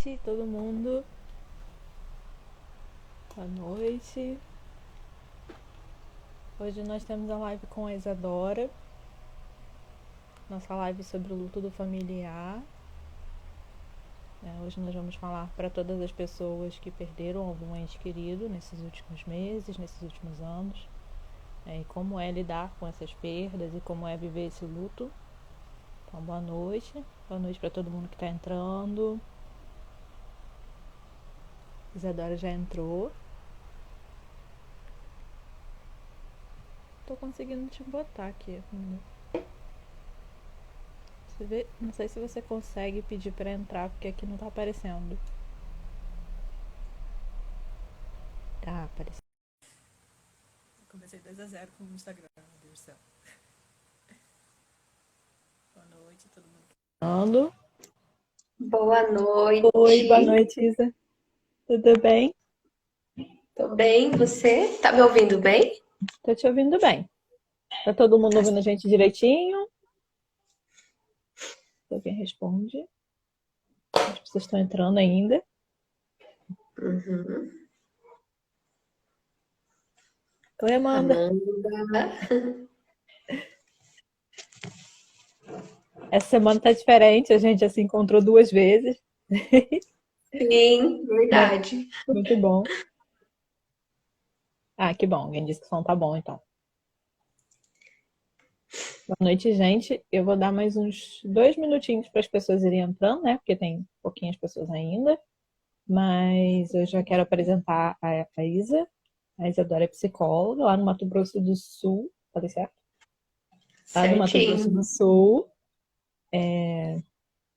Noite, todo mundo. Boa noite. Hoje nós temos a live com a Isadora. Nossa live sobre o luto do familiar. Hoje nós vamos falar para todas as pessoas que perderam algum ente querido nesses últimos meses, nesses últimos anos. E como é lidar com essas perdas e como é viver esse luto. Então, boa noite. Boa noite para todo mundo que está entrando. Isadora já entrou. Tô conseguindo te botar aqui. Você vê, não sei se você consegue pedir pra entrar, porque aqui não tá aparecendo. Tá aparecendo. Comecei 2-0 com o Instagram, meu Deus do céu. Boa noite, todo mundo. Falando. Boa Oi, boa noite. noite, Isa. Tudo bem? Tô bem, você? Tá me ouvindo bem? Tô te ouvindo bem. Tá todo mundo ouvindo a gente direitinho? Alguém responde? As pessoas estão entrando ainda. Uhum. Oi, Amanda. Amanda. Essa semana tá diferente, a gente já se encontrou 2 vezes. Sim, Né? verdade. Muito bom. Ah, que bom. Alguém disse que o som tá bom, então. Boa noite, gente. Eu vou dar mais uns 2 minutinhos para as pessoas irem entrando, né? Porque tem pouquinhas pessoas ainda. Mas eu já quero apresentar a Isa. A Isadora é psicóloga lá no Mato Grosso do Sul. Falei certo? Lá no Mato Grosso Certinho. do Sul.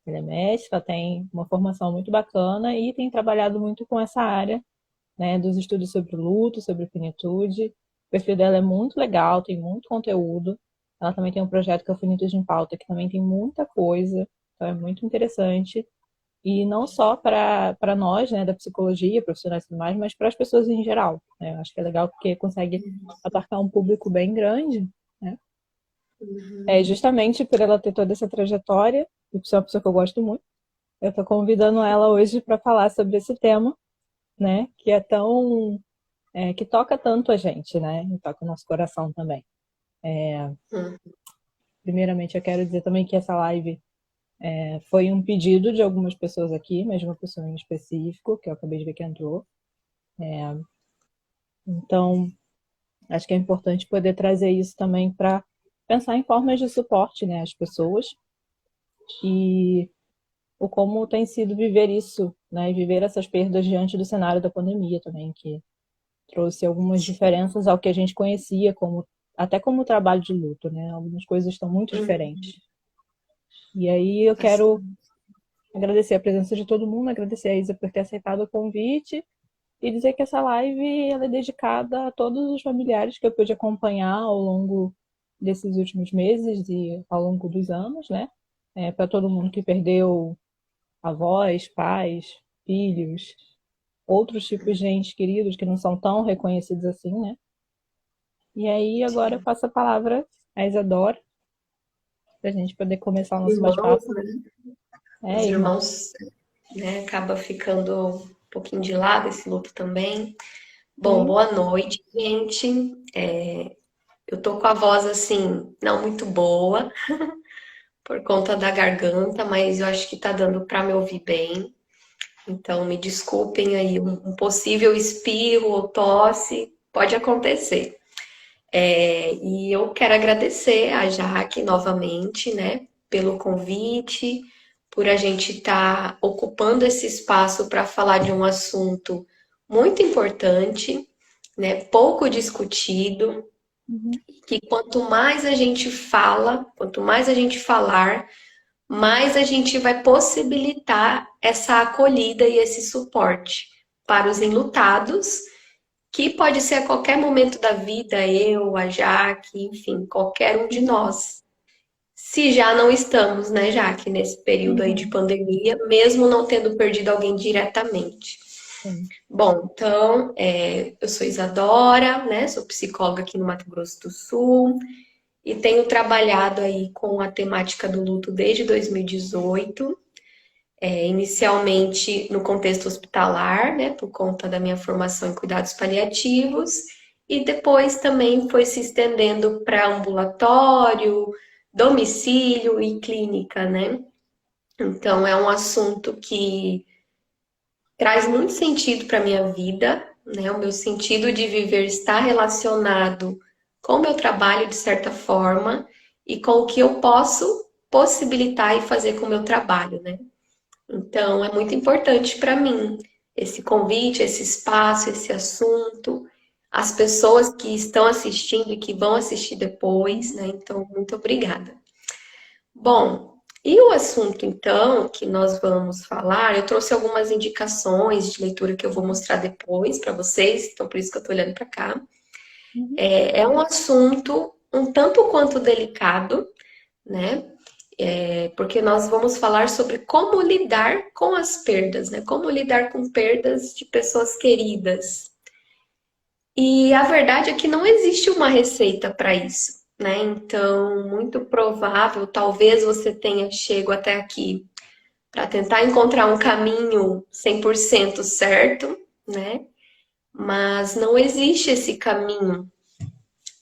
Ela é médica, tem uma formação muito bacana e tem trabalhado muito com essa área, né? Dos estudos sobre o luto, sobre finitude. O perfil dela é muito legal, tem muito conteúdo. Ela também tem um projeto que é o Finitude em Pauta, que também tem muita coisa, então é muito interessante. E não só para nós, né, da psicologia, profissionais e tudo mais, mas para as pessoas em geral. Né? Eu acho que é legal porque consegue abarcar um público bem grande, né? É Uhum. justamente por ela ter toda essa trajetória, e por ser uma pessoa que eu gosto muito, eu estou convidando ela hoje para falar sobre esse tema, né, que é tão, que toca tanto a gente, né, e toca o nosso coração também. Uhum. Primeiramente, eu quero dizer também que essa live foi um pedido de algumas pessoas aqui, mas de uma pessoa em específico, que eu acabei de ver que entrou. Então, acho que é importante poder trazer isso também para pensar em formas de suporte, né, às pessoas e o como tem sido viver isso, né, e viver essas perdas diante do cenário da pandemia também, que trouxe algumas diferenças ao que a gente conhecia como até como trabalho de luto, né? Algumas coisas estão muito Uhum. diferentes. E aí eu quero Assim. agradecer a presença de todo mundo, agradecer a Isa por ter aceitado o convite e dizer que essa live ela é dedicada a todos os familiares que eu pude acompanhar ao longo desses últimos meses e ao longo dos anos, né? Para todo mundo que perdeu avós, pais, filhos, outros tipos de entes queridos que não são tão reconhecidos assim, né? E aí agora eu Sim. passo a palavra à Isadora para a gente poder começar o nosso Irmãos, bate-papo. né? Os Irmãos. irmãos, né, acaba ficando um pouquinho de lado esse luto também. Bom, Sim. boa noite, gente. Eu tô com a voz assim, não muito boa, por conta da garganta, mas eu acho que tá dando para me ouvir bem. Então, me desculpem aí, um possível espirro ou tosse pode acontecer. E eu quero agradecer a Jaque novamente, né, pelo convite, por a gente estar ocupando esse espaço para falar de um assunto muito importante, né, pouco discutido, Uhum. que quanto mais a gente fala, quanto mais a gente falar, mais a gente vai possibilitar essa acolhida e esse suporte para os enlutados, que pode ser a qualquer momento da vida, eu, a Jaque, enfim, qualquer um de nós. Se já não estamos, né, Jaque, nesse período aí de Uhum. pandemia, mesmo não tendo perdido alguém diretamente. Sim. Bom, então, eu sou Isadora, né, sou psicóloga aqui no Mato Grosso do Sul, e tenho trabalhado aí com a temática do luto desde 2018. inicialmente no contexto hospitalar, né, por conta da minha formação em cuidados paliativos, e depois também foi se estendendo para ambulatório, domicílio e clínica, né? Então é um assunto que traz muito sentido para a minha vida, né? O meu sentido de viver está relacionado com o meu trabalho, de certa forma, e com o que eu posso possibilitar e fazer com o meu trabalho, né? Então, é muito importante para mim esse convite, esse espaço, esse assunto, as pessoas que estão assistindo e que vão assistir depois, né? Então, muito obrigada. Bom, e o assunto então que nós vamos falar, eu trouxe algumas indicações de leitura que eu vou mostrar depois para vocês, então por isso que eu estou olhando para cá. Uhum. É um assunto um tanto quanto delicado, né? Porque nós vamos falar sobre como lidar com as perdas, né? Como lidar com perdas de pessoas queridas. E a verdade é que não existe uma receita para isso, né? Então, muito provável, talvez você tenha chego até aqui para tentar encontrar um caminho 100% certo, né? Mas não existe esse caminho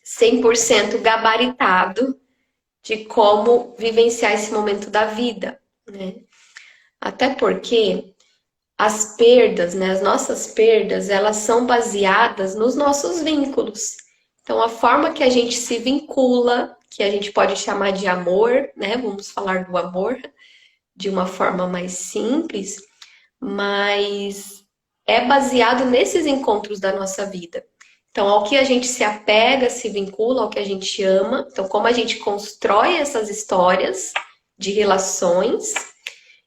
100% gabaritado de como vivenciar esse momento da vida, né? Até porque as perdas, né, as nossas perdas, elas são baseadas nos nossos vínculos. Então, a forma que a gente se vincula, que a gente pode chamar de amor, né? Vamos falar do amor de uma forma mais simples, mas é baseado nesses encontros da nossa vida. Então, ao que a gente se apega, se vincula, ao que a gente ama. Então, como a gente constrói essas histórias de relações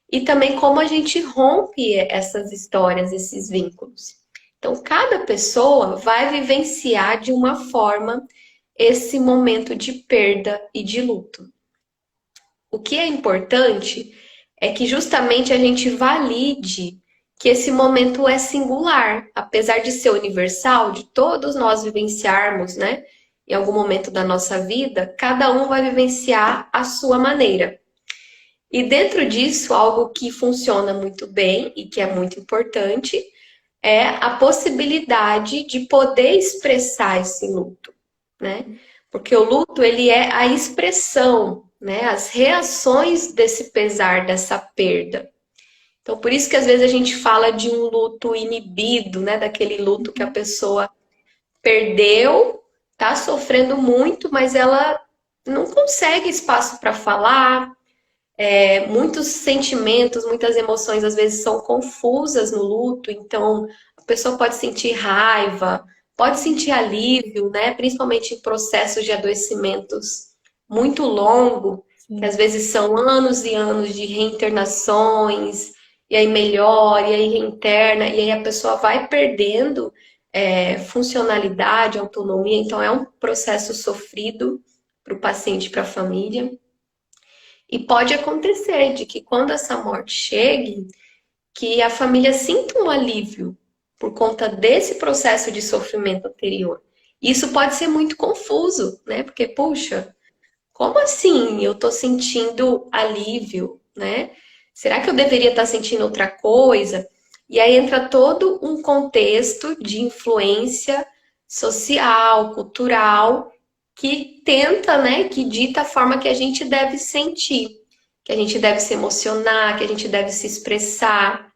e também como a gente rompe essas histórias, esses vínculos. Então, cada pessoa vai vivenciar de uma forma esse momento de perda e de luto. O que é importante é que justamente a gente valide que esse momento é singular, apesar de ser universal, de todos nós vivenciarmos, né? Em algum momento da nossa vida, cada um vai vivenciar a sua maneira. E dentro disso, algo que funciona muito bem e que é muito importante é a possibilidade de poder expressar esse luto, né? Porque o luto, ele é a expressão, né? As reações desse pesar, dessa perda. Então, por isso que às vezes a gente fala de um luto inibido, né? Daquele luto que a pessoa perdeu, tá sofrendo muito, mas ela não consegue espaço para falar, muitos sentimentos, muitas emoções às vezes são confusas no luto, então a pessoa pode sentir raiva, pode sentir alívio, né? Principalmente em processos de adoecimentos muito longo, que às Sim. vezes são anos e anos de reinternações, e aí melhora, e aí reinterna, e aí a pessoa vai perdendo funcionalidade, autonomia, então é um processo sofrido para o paciente e para a família. E pode acontecer de que quando essa morte chegue, que a família sinta um alívio por conta desse processo de sofrimento anterior. Isso pode ser muito confuso, né? Porque, puxa, como assim eu tô sentindo alívio, né? Será que eu deveria estar sentindo outra coisa? E aí entra todo um contexto de influência social, cultural, que tenta, né, que dita a forma que a gente deve sentir, que a gente deve se emocionar, que a gente deve se expressar.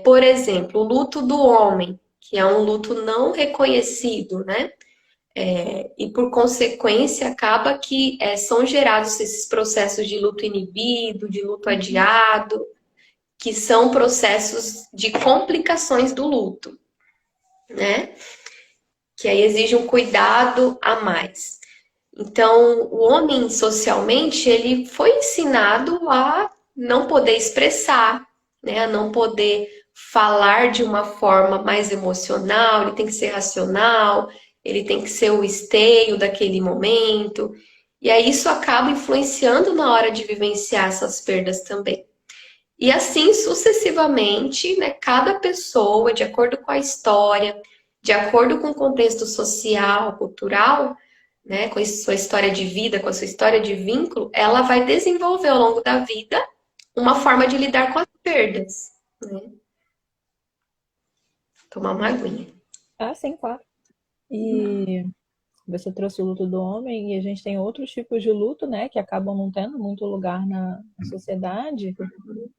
Por exemplo, o luto do homem, que é um luto não reconhecido, né? E por consequência acaba que são gerados esses processos de luto inibido, de luto Uhum. adiado, que são processos de complicações do luto, né? Que aí exige um cuidado a mais. Então, o homem socialmente ele foi ensinado a não poder expressar, né? A não poder falar de uma forma mais emocional, ele tem que ser racional, ele tem que ser o esteio daquele momento. E aí isso acaba influenciando na hora de vivenciar essas perdas também. E assim sucessivamente, né, cada pessoa, de acordo com a história, de acordo com o contexto social, cultural, né, com a sua história de vida, com a sua história de vínculo, ela vai desenvolver ao longo da vida uma forma de lidar com as perdas, né? Tomar uma aguinha. Ah, sim, claro. E você trouxe o luto do homem e a gente tem outros tipos de luto, né, que acabam não tendo muito lugar na sociedade.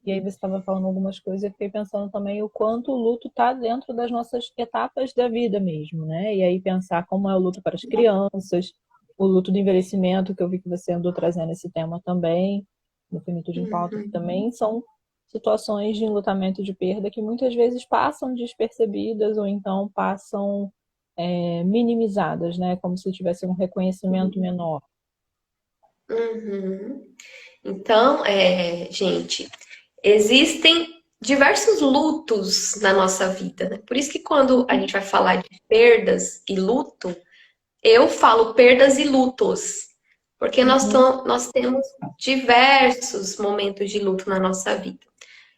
E aí você estava falando algumas coisas, eu fiquei pensando também o quanto o luto está dentro das nossas etapas da vida mesmo, né? E aí pensar como é o luto para as crianças, o luto do envelhecimento, que eu vi que você andou trazendo esse tema também, no Finitude em Pauta, que Uhum. também são situações de enlutamento de perda que muitas vezes passam despercebidas ou então passam minimizadas, né? Como se tivesse um reconhecimento menor. Uhum. Então, gente, existem diversos lutos na nossa vida, né? Por isso que quando a gente vai falar de perdas e luto, eu falo perdas e lutos, porque Uhum, nós temos diversos momentos de luto na nossa vida.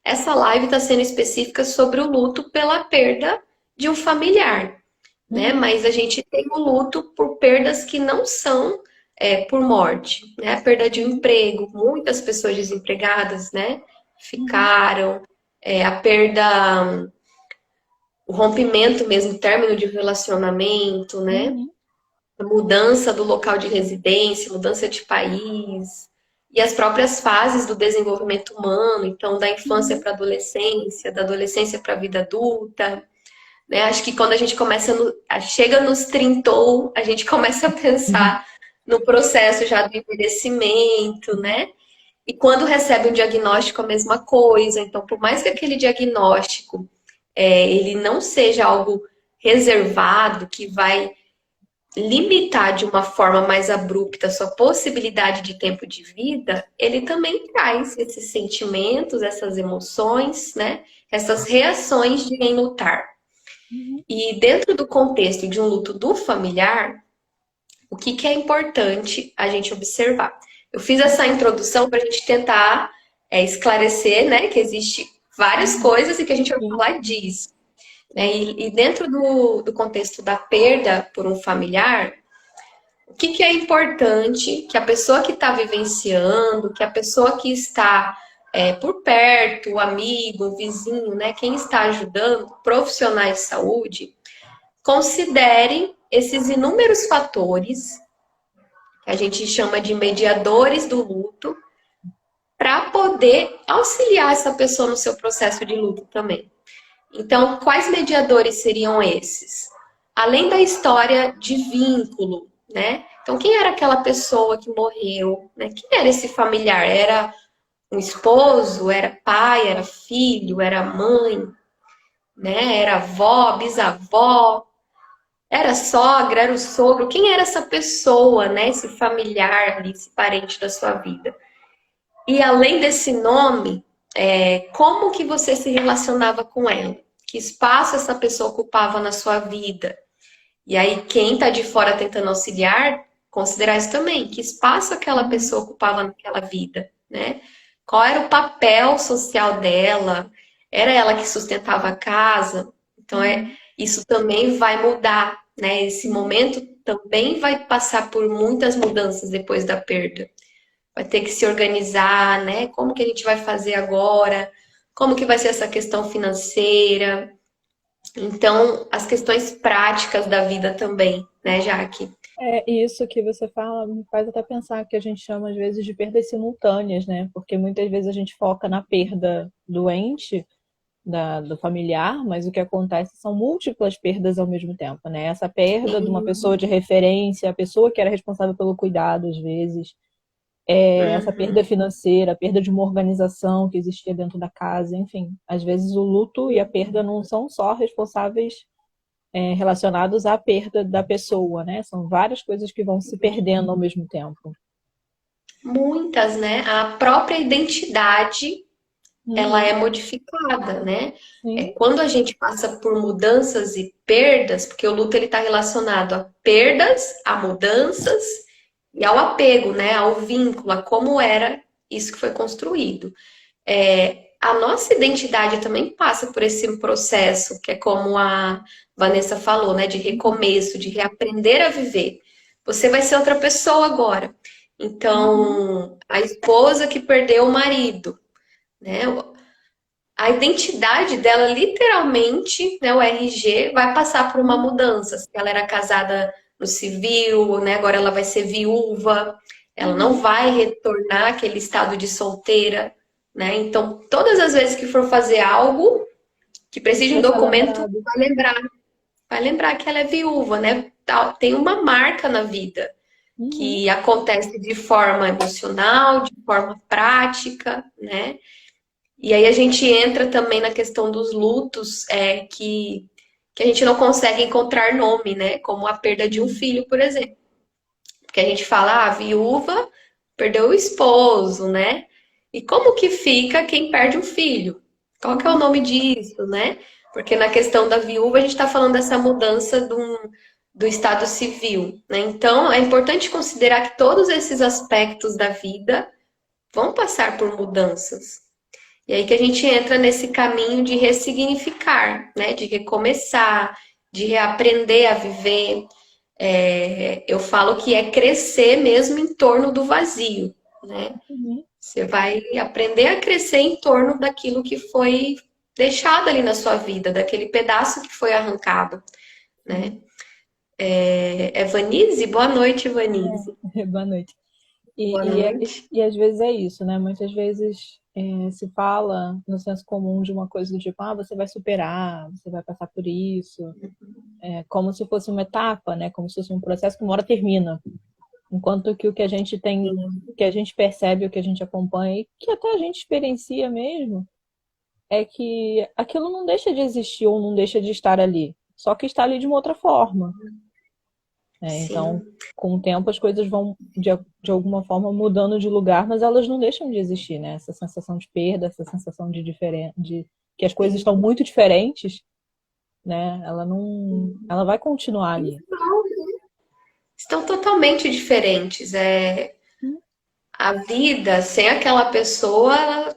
Essa live está sendo específica sobre o luto pela perda de um familiar, né? uhum, Mas a gente tem o luto por perdas que não são por morte, né? A perda de um emprego, muitas pessoas desempregadas, né? uhum, Ficaram, a perda, o rompimento mesmo, o término de relacionamento, né? uhum, A mudança do local de residência, mudança de país, e as próprias fases do desenvolvimento humano, então da infância uhum, para a adolescência, da adolescência para a vida adulta, né? Acho que quando a gente chega nos trintou, a gente começa a uhum, pensar no processo já do envelhecimento, né? E quando recebe um diagnóstico, a mesma coisa. Então, por mais que aquele diagnóstico ele não seja algo reservado, que vai limitar de uma forma mais abrupta a sua possibilidade de tempo de vida, ele também traz esses sentimentos, essas emoções, né? Essas reações de enlutar. uhum. E dentro do contexto de um luto do familiar, o que, que é importante a gente observar? Eu fiz essa introdução para a gente tentar esclarecer, né, que existe várias Uhum. coisas e que a gente vai Sim, falar disso. Né? E dentro do contexto da perda por um familiar, o que, que é importante que a pessoa que está vivenciando, que a pessoa que está por perto, o amigo, o vizinho, né, quem está ajudando, profissionais de saúde, considerem esses inúmeros fatores, que a gente chama de mediadores do luto, para poder auxiliar essa pessoa no seu processo de luto também. Então, quais mediadores seriam esses? Além da história de vínculo, né? Então, quem era aquela pessoa que morreu? Né? Quem era esse familiar? Era um esposo? Era pai? Era filho? Era mãe? Né? Era avó? Bisavó? Era sogra, era o sogro, quem era essa pessoa, né? Esse familiar ali, esse parente da sua vida. E além desse nome, como que você se relacionava com ela? Que espaço essa pessoa ocupava na sua vida? E aí, quem está de fora tentando auxiliar, considerar isso também. Que espaço aquela uhum, pessoa ocupava naquela vida, né? Qual era o papel social dela? Era ela que sustentava a casa? Então, uhum, isso também vai mudar, né? Esse uhum. momento também vai passar por muitas mudanças depois da perda. Vai ter que se organizar, né? Como que a gente vai fazer agora? Como que vai ser essa questão financeira? Então, as questões práticas da vida também, né, Jaque? É isso que você fala, me faz até pensar que a gente chama às vezes de perdas simultâneas, né? Porque muitas vezes a gente foca na perda doente do familiar, mas o que acontece são múltiplas perdas ao mesmo tempo, né? Essa perda de uma pessoa Sim. de referência, a pessoa que era responsável pelo cuidado, às vezes, essa perda Uhum. financeira, a perda de uma organização que existia dentro da casa, enfim. Às vezes o luto e a perda não são só responsáveis relacionados à perda da pessoa, né? São várias coisas que vão se perdendo ao mesmo tempo. Muitas, né? A própria identidade, ela Uhum, é modificada, né? sim. Quando a gente passa por mudanças e perdas, porque o luto ele está relacionado a perdas, a mudanças e ao apego, né? Ao vínculo, a como era isso que foi construído. A nossa identidade também passa por esse processo, que é como a Vanessa falou, né? De Uhum, recomeço, de reaprender a viver. Você vai ser outra pessoa agora. uhum, Então, a esposa que perdeu o marido, né? A identidade dela, literalmente, né, o RG, vai passar por uma mudança. Se ela era casada no civil, né, agora ela vai ser viúva, ela não Uhum. vai retornar àquele estado de solteira, né? Então, todas as vezes que for fazer algo que precise de um Vai ser documento, lembrado. vai lembrar que ela é viúva, né? Tem uma marca na vida Uhum. que acontece de forma emocional, de forma prática, né? E aí a gente entra também na questão dos lutos, que a gente não consegue encontrar nome, né? Como a perda de um Sim. filho, por exemplo. Porque a gente fala, ah, a viúva perdeu o esposo, né? E como que fica quem perde um filho? Qual que é o Uhum. nome disso, né? Porque na questão da viúva a gente está falando dessa mudança do estado civil, né? Então é importante considerar que todos esses aspectos da vida vão passar por mudanças. E aí que a gente entra nesse caminho de ressignificar, né? De recomeçar, de reaprender a viver. Eu falo que é crescer mesmo em torno do vazio, né? Uhum. Você vai aprender a crescer em torno daquilo que foi deixado ali na sua vida, daquele pedaço que foi arrancado, né? Sim. É Vanise? Boa noite, Vanise. Boa noite. Boa noite. E às vezes é isso, né? Muitas vezes se fala no senso comum de uma coisa do tipo, ah, você vai superar, você vai passar por isso, como se fosse uma etapa, né? Como se fosse um processo que uma hora termina. Enquanto que o que a gente tem, o que a gente percebe, o que a gente acompanha, e que até a gente experiencia mesmo, é que aquilo não deixa de existir ou não deixa de estar ali. Só que está ali de uma outra forma. Né? Então, Sim. com o tempo, as coisas vão, de alguma forma, mudando de lugar, mas elas não deixam de existir, né? Essa sensação de perda, essa sensação de, de que as coisas estão muito diferentes, né? Ela não, ela vai continuar ali. Estão totalmente diferentes. A vida sem aquela pessoa,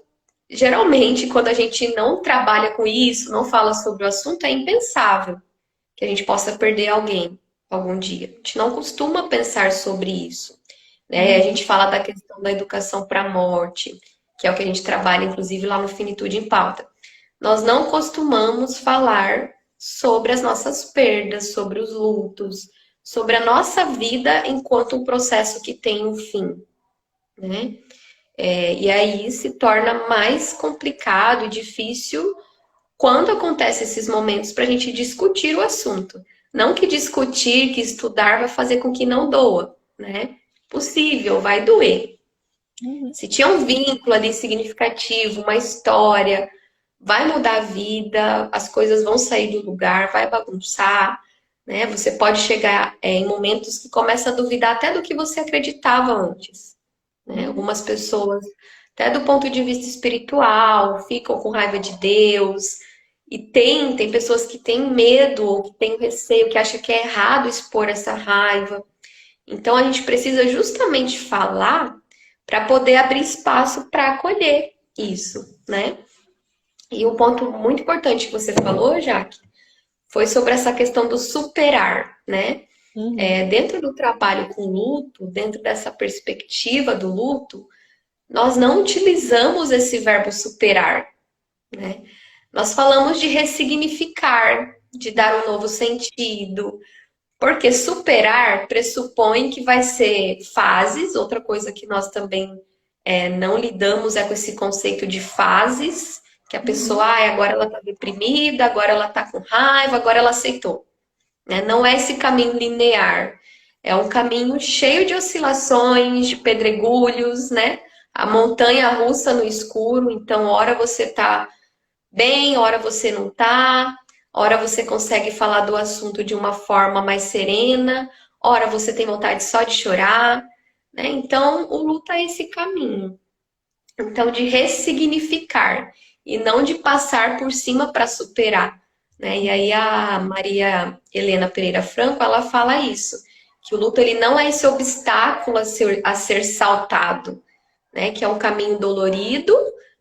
geralmente, quando a gente não trabalha com isso, não fala sobre o assunto, é impensável que a gente possa perder alguém algum dia. A gente não costuma pensar sobre isso, né? A Uhum. gente fala da questão da educação para a morte, que é o que a gente trabalha, inclusive, lá no Finitude em Pauta. Nós não costumamos falar sobre as nossas perdas, sobre os lutos, sobre a nossa vida enquanto um processo que tem um fim, né? E aí se torna mais complicado e difícil quando acontecem esses momentos para a gente discutir o assunto. Não que discutir, que estudar vai fazer com que não doa, né? Possível, vai doer. Uhum. Se tinha um vínculo ali significativo, uma história, vai mudar a vida, as coisas vão sair do lugar, vai bagunçar, né? Você pode chegar em momentos que começa a duvidar até do que você acreditava antes, né? Uhum. Algumas pessoas, até do ponto de vista espiritual, ficam com raiva de Deus. E tem pessoas que têm medo ou que têm receio, que acham que é errado expor essa raiva. Então a gente precisa justamente falar para poder abrir espaço para acolher isso, né? E um ponto muito importante que você falou, Jaque, foi sobre essa questão do superar, né? Uhum. Dentro do trabalho com luto, dentro dessa perspectiva do luto, nós não utilizamos esse verbo superar, né? Nós falamos de ressignificar, de dar um novo sentido, porque superar pressupõe que vai ser fases, outra coisa que nós também não lidamos é com esse conceito de fases, que a pessoa, Uhum. agora ela está deprimida, agora ela está com raiva, agora ela aceitou. Né? Não é esse caminho linear, é um caminho cheio de oscilações, de pedregulhos, né? A montanha russa no escuro, então, hora você tá bem, hora você não tá, hora você consegue falar do assunto de uma forma mais serena, hora você tem vontade só de chorar, né? Então, o luto é esse caminho. Então, de ressignificar e não de passar por cima para superar, né? E aí a Maria Helena Pereira Franco, ela fala isso, que o luto ele não é esse obstáculo a ser saltado, né? Que é um caminho dolorido,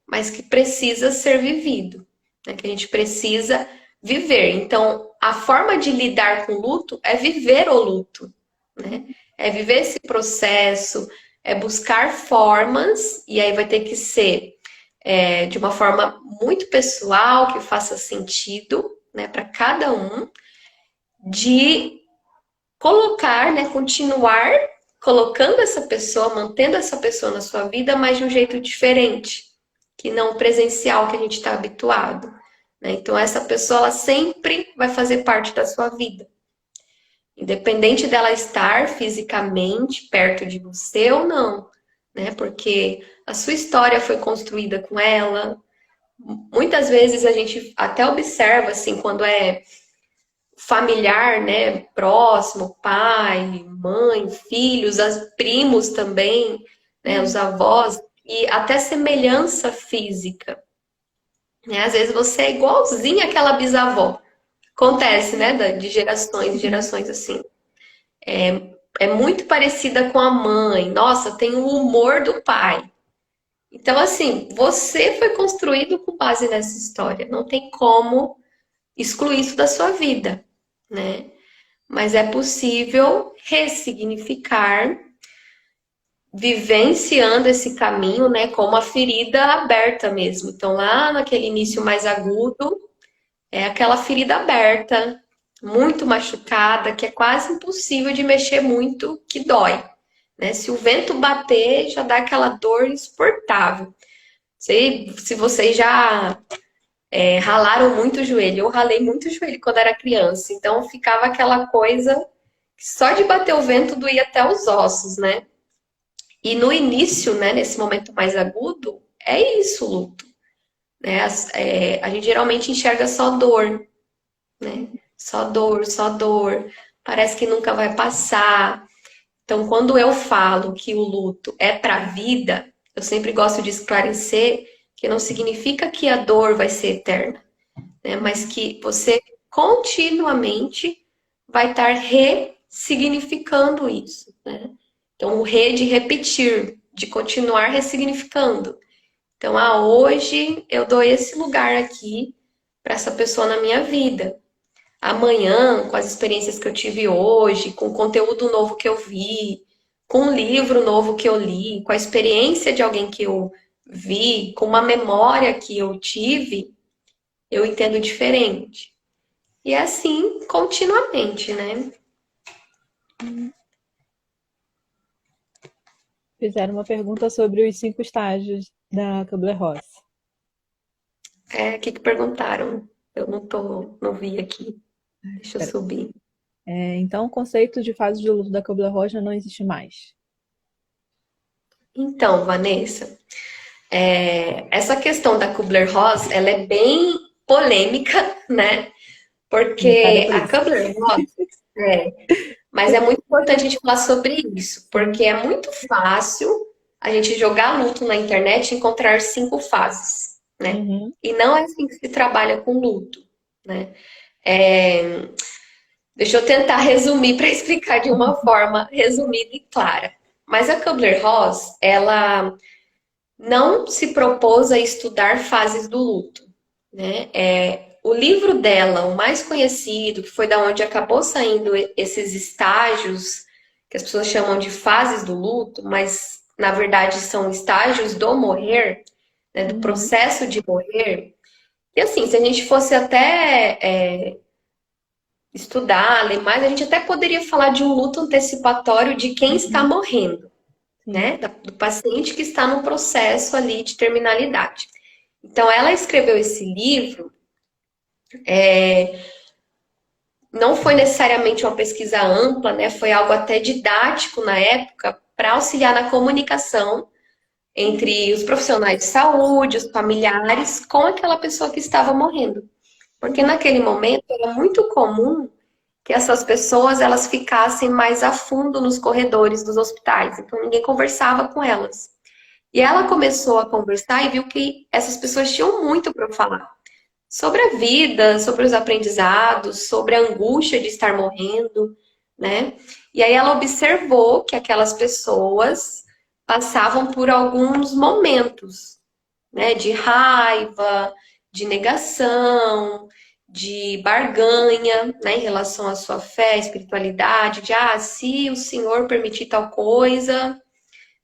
mas que precisa ser vivido, né? Que a gente precisa viver. Então, a forma de lidar com o luto é viver o luto, né? É viver esse processo, é buscar formas, e aí vai ter que ser de uma forma muito pessoal, que faça sentido, né, para cada um, de colocar, né, continuar colocando essa pessoa, mantendo essa pessoa na sua vida, mas de um jeito diferente, que não o presencial que a gente está habituado, né? Então essa pessoa ela sempre vai fazer parte da sua vida, independente dela estar fisicamente perto de você ou não, né? Porque a sua história foi construída com ela. Muitas vezes a gente até observa assim quando é familiar, né, próximo, pai, mãe, filhos, primos também, né, os avós, e até semelhança física, né? Às vezes você é igualzinha àquela bisavó. Acontece, né, de gerações e Uhum. gerações assim. É muito parecida com a mãe. Nossa, tem o humor do pai. Então, assim, você foi construído com base nessa história. Não tem como excluir isso da sua vida, né? Mas é possível ressignificar, vivenciando esse caminho, né, como a ferida aberta mesmo. Então, lá naquele início mais agudo, é aquela ferida aberta, muito machucada, que é quase impossível de mexer muito, que dói. Né? Se o vento bater, já dá aquela dor insuportável. Se vocês já ralaram muito o joelho, eu ralei muito o joelho quando era criança, então ficava aquela coisa que só de bater o vento doía até os ossos, né? E no início, né, nesse momento mais agudo, é isso o luto. Né? A gente geralmente enxerga só dor, né? Só dor, só dor. Parece que nunca vai passar. Então, quando eu falo que o luto é para a vida, eu sempre gosto de esclarecer que não significa que a dor vai ser eterna, né? Mas que você continuamente vai estar ressignificando isso, né? Então, o de repetir, de continuar ressignificando. Então, hoje eu dou esse lugar aqui para essa pessoa na minha vida. Amanhã, com as experiências que eu tive hoje, com o conteúdo novo que eu vi, com um livro novo que eu li, com a experiência de alguém que eu vi, com uma memória que eu tive, eu entendo diferente. E é assim continuamente, né? Fizeram uma pergunta sobre os 5 estágios da Kubler-Ross. O que perguntaram? Eu não vi aqui. Deixa eu Espera. subir. Então, o conceito de fase de luto da Kubler-Ross já não existe mais. Então, Vanessa, essa questão da Kubler-Ross, ela é bem polêmica, né? Comentada Porque por a isso. Kubler-Ross, mas é muito importante a gente falar sobre isso, porque é muito fácil a gente jogar luto na internet e encontrar 5 fases, né? Uhum. E não é assim que se trabalha com luto, né? É, Deixa eu tentar resumir para explicar de uma forma resumida e clara. Mas a Kubler-Ross, ela não se propôs a estudar fases do luto, né? O livro dela, o mais conhecido, que foi da onde acabou saindo esses estágios que as pessoas chamam de fases do luto, mas na verdade são estágios do morrer, né, do Uhum. processo de morrer. E assim, se a gente fosse até estudar, ler mais, a gente até poderia falar de um luto antecipatório de quem está Uhum. morrendo, Sim. né? Do paciente que está no processo ali de terminalidade. Então, ela escreveu esse livro, não foi necessariamente uma pesquisa ampla, né? Foi algo até didático na época, para auxiliar na comunicação entre os profissionais de saúde, os familiares, com aquela pessoa que estava morrendo. Porque Uhum. naquele momento era muito comum que essas pessoas elas ficassem mais a fundo nos corredores dos hospitais, então ninguém conversava com elas. E ela começou a conversar e viu que essas pessoas tinham muito para falar sobre a vida, sobre os aprendizados, sobre a angústia de estar morrendo, né? E aí ela observou que aquelas pessoas passavam por alguns momentos, né, de raiva, de negação, de barganha, né, em relação à sua fé, espiritualidade, de se o Senhor permitir tal coisa,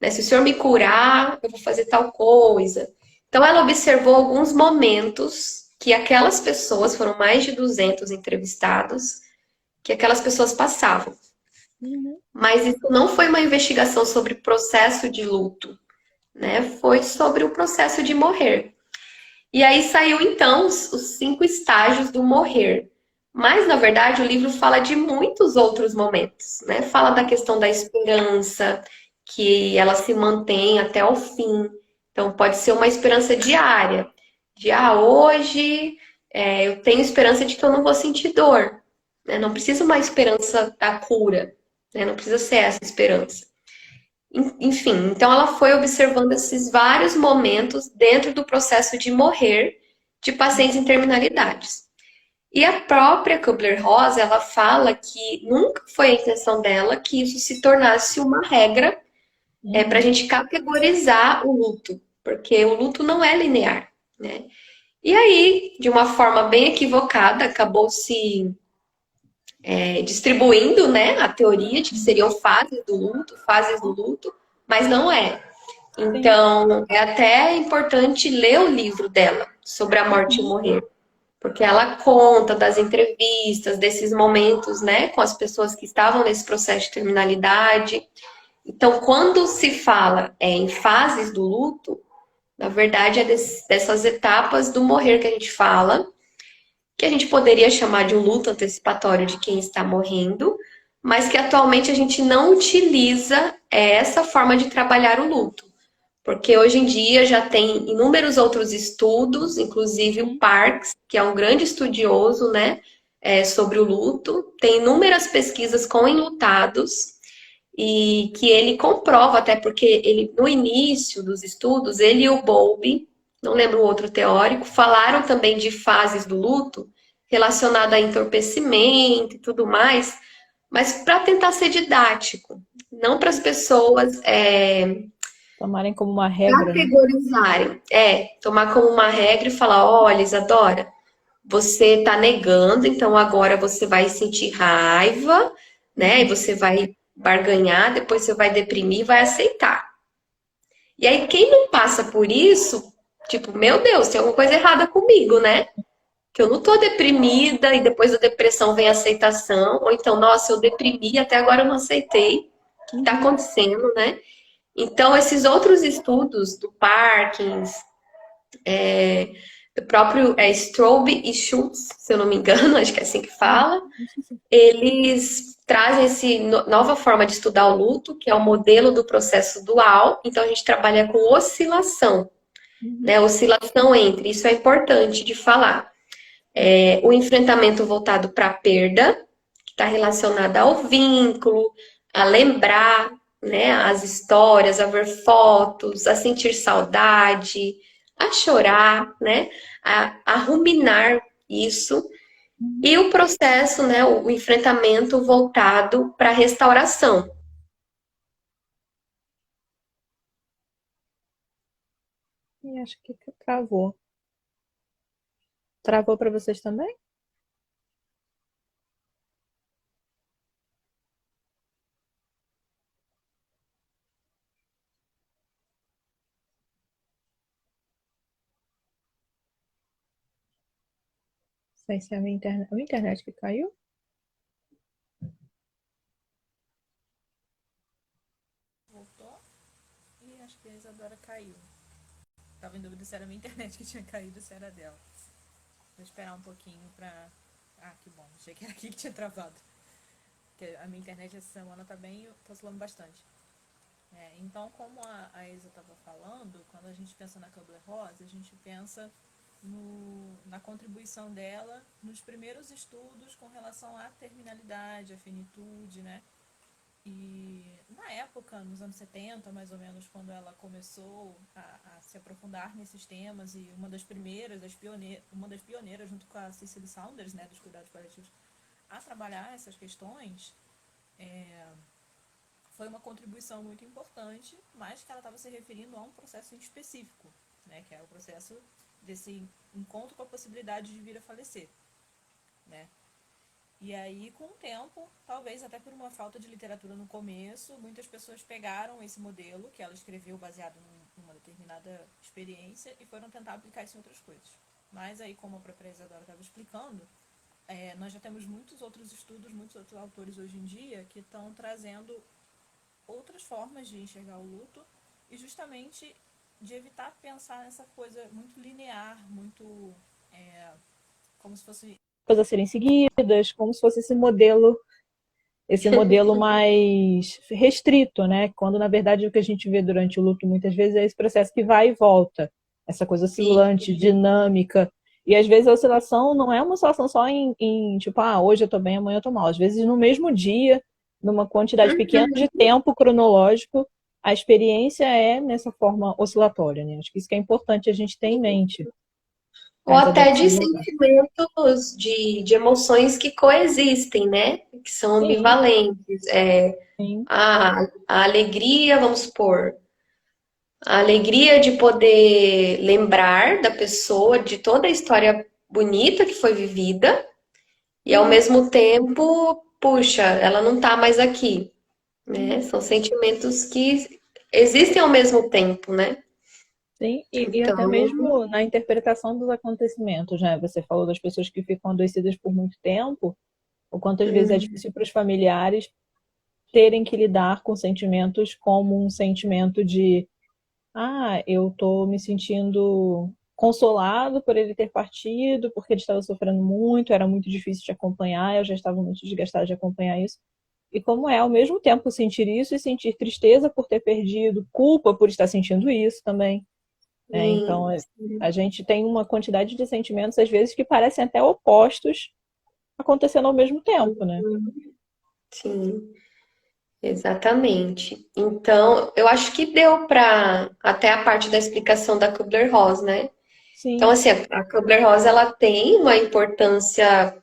né, se o Senhor me curar, eu vou fazer tal coisa. Então, ela observou alguns momentos que aquelas pessoas, foram mais de 200 entrevistados, que aquelas pessoas passavam. Uhum. Mas isso não foi uma investigação sobre o processo de luto, né? Foi sobre o processo de morrer. E aí saiu então os 5 estágios do morrer. Mas, na verdade, o livro fala de muitos outros momentos, né? Fala da questão da esperança, que ela se mantém até o fim. Então, pode ser uma esperança diária. De, hoje eu tenho esperança de que eu não vou sentir dor. Né? Não precisa uma esperança da cura. Né? Não precisa ser essa esperança. Enfim, então ela foi observando esses vários momentos dentro do processo de morrer de pacientes em terminalidades. E a própria Kubler-Ross, ela fala que nunca foi a intenção dela que isso se tornasse uma regra para a Uhum. gente categorizar o luto, porque o luto não é linear, né? E aí, de uma forma bem equivocada, acabou se distribuindo, né, a teoria de que seriam fases do luto, mas não é. Sim. Então, é até importante ler o livro dela sobre a morte e o Uhum. morrer, porque ela conta das entrevistas, desses momentos, né, com as pessoas que estavam nesse processo de terminalidade. Então, quando se fala em fases do luto, na verdade é dessas etapas do morrer que a gente fala, que a gente poderia chamar de um luto antecipatório de quem está morrendo, mas que atualmente a gente não utiliza essa forma de trabalhar o luto. Porque hoje em dia já tem inúmeros outros estudos, inclusive o Uhum. Parks, que é um grande estudioso, né, sobre o luto, tem inúmeras pesquisas com enlutados e que ele comprova, até porque ele no início dos estudos, ele e o Bowlby, não lembro o outro teórico, falaram também de fases do luto relacionada a entorpecimento e tudo mais, mas para tentar ser didático, não para as pessoas Tomarem como uma regra, né? categorizarem, tomar como uma regra e falar, olha, Isadora, você está negando, então agora você vai sentir raiva, né? E Uhum. você vai barganhar, depois você vai deprimir, vai aceitar. E aí quem não passa por isso, tipo, meu Deus, tem alguma coisa errada comigo, né? Que eu não tô deprimida e depois da depressão vem a aceitação, ou então, nossa, eu deprimi, até agora eu não aceitei. O que está Uhum. acontecendo, né? Então, esses outros estudos do Parkins, do próprio Straub e Schultz, se eu não me engano, acho que é assim que Uhum. fala, eles trazem essa nova forma de estudar o luto, que é o modelo do processo dual. Então, a gente trabalha com oscilação, Uhum. né? Oscilação entre, isso é importante de falar. O enfrentamento voltado para a perda, que está relacionada ao vínculo, a lembrar, né, as histórias, a ver fotos, a sentir saudade, a chorar, né, a ruminar isso. Uhum. E o processo, né, o enfrentamento voltado para a restauração. E acho que travou. Travou para vocês também? Não sei se é a minha internet que caiu. Voltou e acho que a Isadora caiu. Tava em dúvida se era a minha internet que tinha caído ou se era dela. Vou esperar um pouquinho pra. Ah, que bom. Achei que era aqui que tinha travado. Porque a minha internet essa semana tá bem. Tá oscilando bastante. Então, como a Isa estava falando, quando a gente pensa na Kubler-Ross, a gente pensa na contribuição dela nos primeiros estudos com relação à terminalidade, à finitude, né? E na época, nos anos 70, mais ou menos, quando ela começou a se aprofundar nesses temas, e uma das pioneiras, junto com a Cicely Saunders, né, dos cuidados paliativos, a trabalhar essas questões, foi uma contribuição muito importante, mas que ela estava se referindo a um processo em específico, né, que é o processo desse encontro com a possibilidade de vir a falecer, né? E aí, com o tempo, talvez até por uma falta de literatura no começo, muitas pessoas pegaram esse modelo que ela escreveu baseado uma determinada experiência e foram tentar aplicar isso em outras coisas. Mas aí, como a própria Isadora estava explicando, nós já temos muitos outros estudos, muitos outros autores hoje em dia que estão trazendo outras formas de enxergar o luto e justamente de evitar pensar nessa coisa muito linear, muito como se fosse coisas a serem seguidas, como se fosse esse modelo mais restrito, né? Quando na verdade o que a gente vê durante o luto muitas vezes é esse processo que vai e volta, essa coisa Sim. oscilante, dinâmica. E às vezes a oscilação não é uma oscilação só em tipo, hoje eu tô bem, amanhã eu tô mal. Às vezes no mesmo dia, numa quantidade pequena de tempo cronológico, a experiência é nessa forma oscilatória, né? Acho que isso que é importante a gente ter em mente. Ou A Isadora até de falou agora. sentimentos, de emoções que coexistem, né? Que são Sim, ambivalentes. sim, A alegria, vamos supor, a alegria de poder lembrar da pessoa, de toda a história bonita que foi vivida, e ao uhum, mesmo tempo, puxa, ela não tá mais aqui, né? uhum. São sentimentos que existem ao mesmo tempo, né? Sim, e até Então, mesmo na interpretação dos acontecimentos, né? Você falou das pessoas que ficam adoecidas por muito tempo, o quanto às vezes é hum, difícil para os familiares terem que lidar com sentimentos como um sentimento de, eu tô me sentindo consolado por ele ter partido, porque ele estava sofrendo muito, era muito difícil de acompanhar, eu já estava muito desgastada de acompanhar isso. E como é ao mesmo tempo sentir isso e sentir tristeza por ter perdido, culpa por estar sentindo isso também. Então, sim, a gente tem uma quantidade de sentimentos, às vezes, que parecem até opostos acontecendo ao mesmo tempo, né? sim. Exatamente. Então, eu acho que deu para até a parte da explicação da Kubler-Ross, né? Então, Sim, assim, a Kubler-Ross ela tem uma importância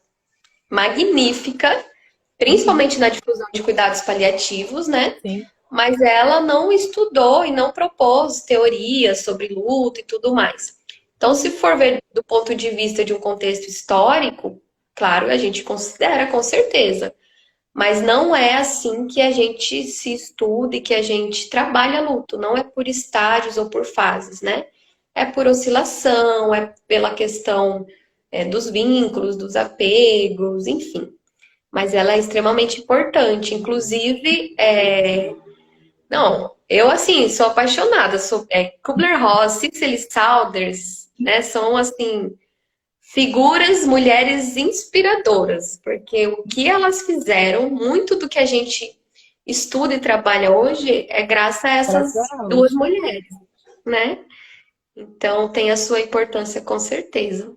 magnífica, uhum, principalmente na difusão de cuidados paliativos, né? sim, Mas ela não estudou e não propôs teorias sobre luto e tudo mais. Então, se uhum, for ver do ponto de vista de um contexto histórico, claro, a gente considera com certeza. Mas não é assim que a gente se estuda e que a gente trabalha luto. Não é por estágios ou por fases, né? É por oscilação, é pela questão dos vínculos, dos apegos, enfim. Mas ela é extremamente importante. Inclusive, não, eu assim sou apaixonada. Sou Kubler-Ross, Cicely Saunders, né? São assim figuras, mulheres inspiradoras, porque o que elas fizeram, muito do que a gente estuda e trabalha hoje é graças a graças essas a duas elas. mulheres, né? Então tem a sua importância com certeza.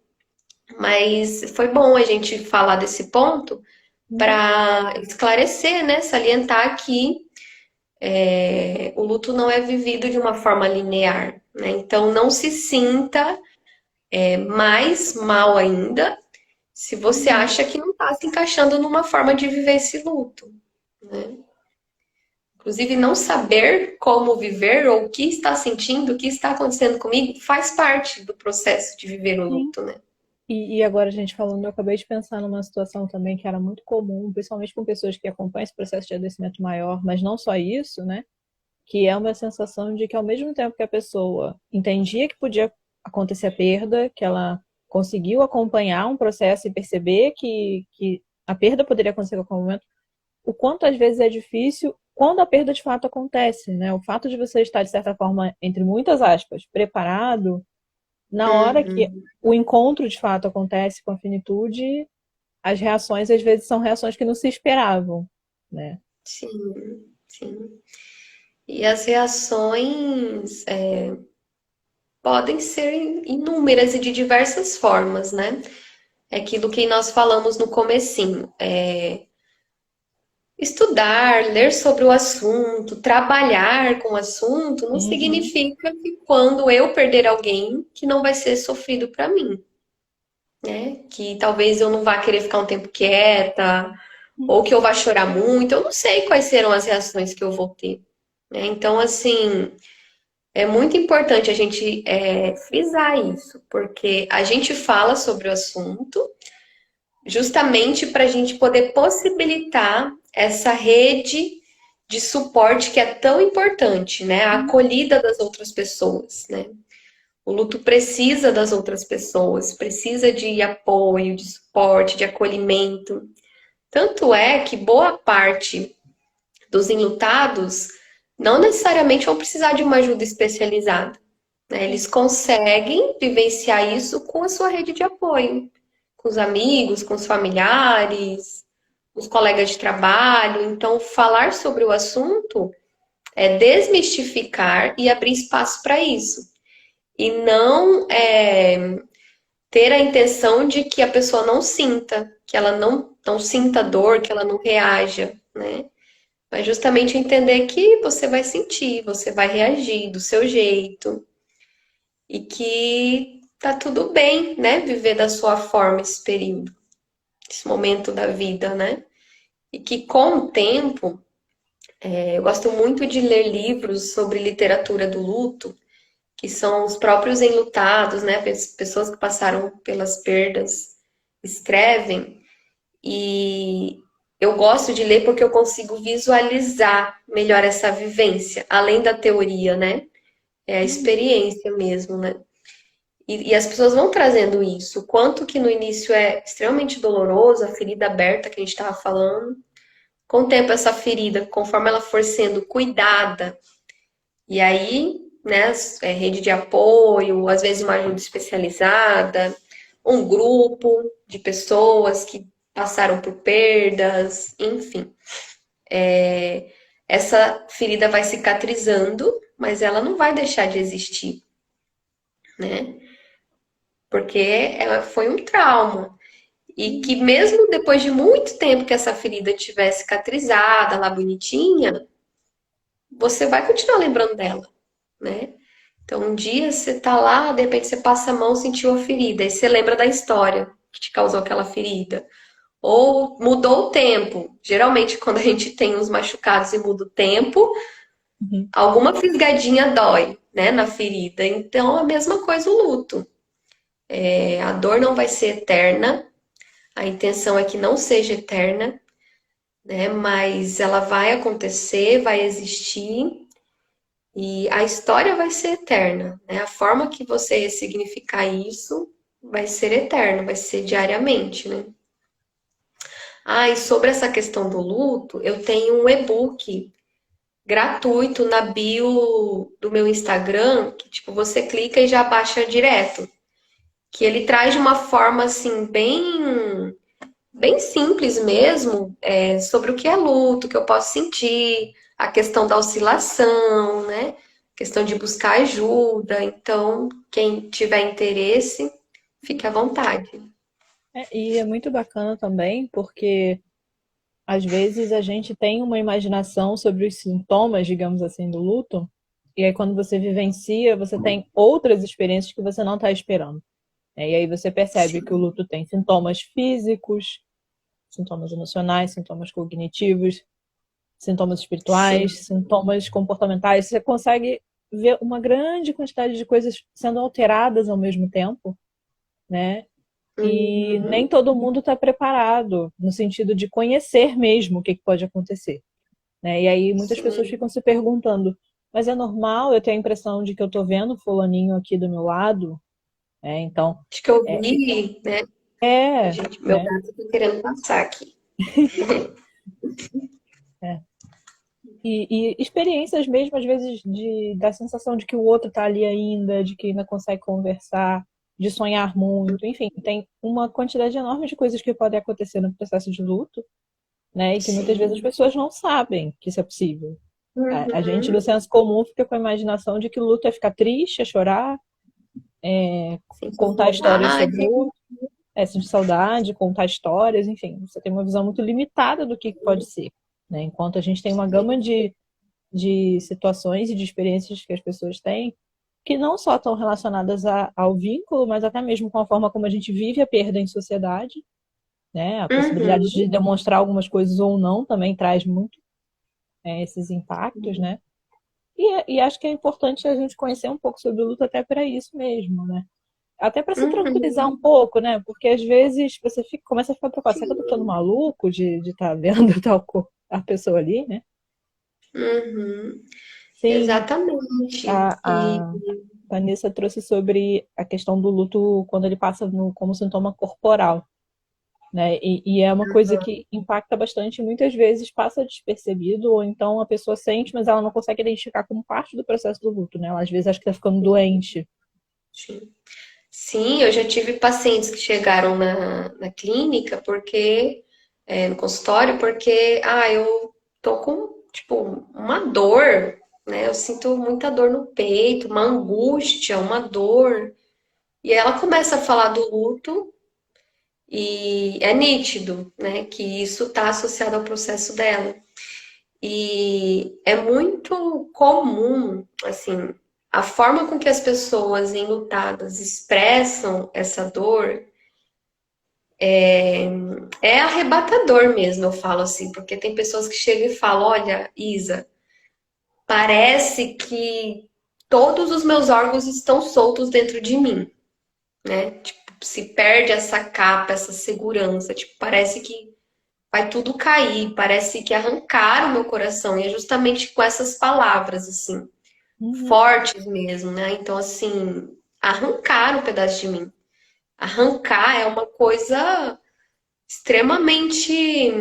Mas foi bom a gente falar desse ponto Uhum, para esclarecer, né? Salientar que o luto não é vivido de uma forma linear, né? Então não se sinta mais mal ainda se você uhum. acha que não está se encaixando numa forma de viver esse luto, né? Inclusive, não saber como viver ou o que está sentindo, o que está acontecendo comigo, faz parte do processo de viver o Sim. luto, né? E agora a gente falando, eu acabei de pensar numa situação também que era muito comum, principalmente com pessoas que acompanham esse processo de adoecimento maior, mas não só isso, né? Que é uma sensação de que ao mesmo tempo que a pessoa entendia que podia acontecer a perda, que ela conseguiu acompanhar um processo e perceber que a perda poderia acontecer a qualquer momento, o quanto às vezes é difícil quando a perda de fato acontece, né? O fato de você estar, de certa forma, entre muitas aspas, preparado, na hora que Uhum. o encontro de fato acontece com a finitude, as reações às vezes são reações que não se esperavam, né? Sim, sim. E as reações podem ser inúmeras e de diversas formas, né? É aquilo que nós falamos no comecinho. Estudar, ler sobre o assunto, trabalhar com o assunto, não Uhum. significa que quando eu perder alguém, que não vai ser sofrido para mim, né? Que talvez eu não vá querer ficar um tempo quieta, ou que eu vá chorar muito, eu não sei quais serão as reações que eu vou ter, né? Então, assim, é muito importante a gente frisar isso, porque a gente fala sobre o assunto justamente para a gente poder possibilitar essa rede de suporte que é tão importante, né? A acolhida das outras pessoas, né? O luto precisa das outras pessoas, precisa de apoio, de suporte, de acolhimento. Tanto é que boa parte dos enlutados não necessariamente vão precisar de uma ajuda especializada, né? Eles conseguem vivenciar isso com a sua rede de apoio, com os amigos, com os familiares, os colegas de trabalho. Então, falar sobre o assunto é desmistificar e abrir espaço para isso. E não ter a intenção de que a pessoa não sinta, que ela não sinta dor, que ela não reaja, né? Mas justamente entender que você vai sentir, você vai reagir do seu jeito e que tá tudo bem, né? Viver da sua forma esse período, esse momento da vida, né? E que com o tempo, eu gosto muito de ler livros sobre literatura do luto, que são os próprios enlutados, né? Pessoas que passaram pelas perdas, escrevem. E eu gosto de ler porque eu consigo visualizar melhor essa vivência, além da teoria, né? É a experiência mesmo, né? E as pessoas vão trazendo isso. O quanto que no início é extremamente doloroso, a ferida aberta que a gente estava falando. Com o tempo, essa ferida, conforme ela for sendo cuidada, e aí, né, rede de apoio, às vezes uma ajuda especializada, um grupo de pessoas que passaram por perdas, enfim. Essa ferida vai cicatrizando, mas ela não vai deixar de existir, né? Porque ela foi um trauma. E que mesmo depois de muito tempo que essa ferida tiver cicatrizada, lá bonitinha, você vai continuar lembrando dela, né? Então, um dia você tá lá, de repente você passa a mão, sentiu a ferida, e você lembra da história que te causou aquela ferida. Ou mudou o tempo. Geralmente, quando a gente tem uns machucados e muda o tempo, Uhum. alguma fisgadinha dói, né, na ferida. Então, a mesma coisa o luto. A dor não vai ser eterna, a intenção é que não seja eterna, né, mas ela vai acontecer, vai existir. E a história vai ser eterna, né? A forma que você ressignificar isso vai ser eterno, vai ser diariamente, né? Ah, e sobre essa questão do luto, eu tenho um e-book gratuito na bio do meu Instagram, que tipo, você clica e já baixa direto. Que ele traz de uma forma assim, bem simples mesmo, sobre o que é luto, o que eu posso sentir, a questão da oscilação, né? Questão de buscar ajuda. Então, quem tiver interesse, fique à vontade. E é muito bacana também, porque às vezes a gente tem uma imaginação sobre os sintomas, digamos assim, do luto, e aí quando você vivencia, você tem outras experiências que você não está esperando. E aí você percebe que o Sim, luto tem sintomas físicos, sintomas emocionais, sintomas cognitivos, sintomas sim. espirituais, sintomas comportamentais. Você consegue ver uma grande quantidade de coisas sendo alteradas ao mesmo tempo, né? E nem Uhum, todo mundo está preparado no sentido de conhecer mesmo o que pode acontecer, né? E aí muitas pessoas sim. ficam se perguntando, mas é normal eu ter a impressão de que eu estou vendo fulaninho aqui do meu lado? Então, Acho que eu é, vi, né? é, Gente, meu né? gato tá querendo passar aqui. É. E experiências mesmo, às vezes, da sensação de que o outro está ali ainda, de que ainda consegue conversar, de sonhar muito, enfim, tem uma quantidade enorme de coisas que podem acontecer no processo de luto, né? E que muitas vezes as Sim. pessoas não sabem que isso é possível. A gente, no Uhum. senso comum, fica com a imaginação de que o luto é ficar triste, é chorar, Sentir contar histórias sobre saudade. o outro, sentir saudade, contar histórias, enfim, você tem uma visão muito limitada do que pode ser, né? Enquanto a gente tem uma gama de situações e de experiências que as pessoas têm que não só estão relacionadas ao vínculo, mas até mesmo com a forma como a gente vive a perda em sociedade, né? A possibilidade Uhum. de demonstrar algumas coisas ou não também traz muito esses impactos, né? E acho que é importante a gente conhecer um pouco sobre o luto até para isso mesmo, né? Até para se tranquilizar Uhum. um pouco, né? Porque às vezes você começa a ficar preocupado. Será que eu tô ficando maluco de estar vendo a pessoa ali, né? Uhum. Sim, Exatamente. E a Vanessa trouxe sobre a questão do luto quando ele passa como sintoma corporal, né? E é uma coisa que impacta bastante e muitas vezes passa despercebido, ou então a pessoa sente, mas ela não consegue identificar como parte do processo do luto, né? Ela às vezes acha que está ficando doente. sim, eu já tive pacientes que chegaram na clínica porque, no consultório, porque, eu tô com, tipo, uma dor, né? Eu sinto muita dor no peito, uma angústia, uma dor. E aí ela começa a falar do luto e é nítido, né, que isso está associado ao processo dela. E é muito comum, assim, a forma com que as pessoas enlutadas expressam essa dor é arrebatador mesmo, eu falo assim, porque tem pessoas que chegam e falam: Olha, Isa, parece que todos os meus órgãos estão soltos dentro de mim, né? Tipo, se perde essa capa, essa segurança, tipo, parece que vai tudo cair, parece que arrancaram o meu coração, e é justamente com essas palavras, assim, Uhum. fortes mesmo, né? Então, assim, arrancaram um pedaço de mim. Arrancar é uma coisa extremamente,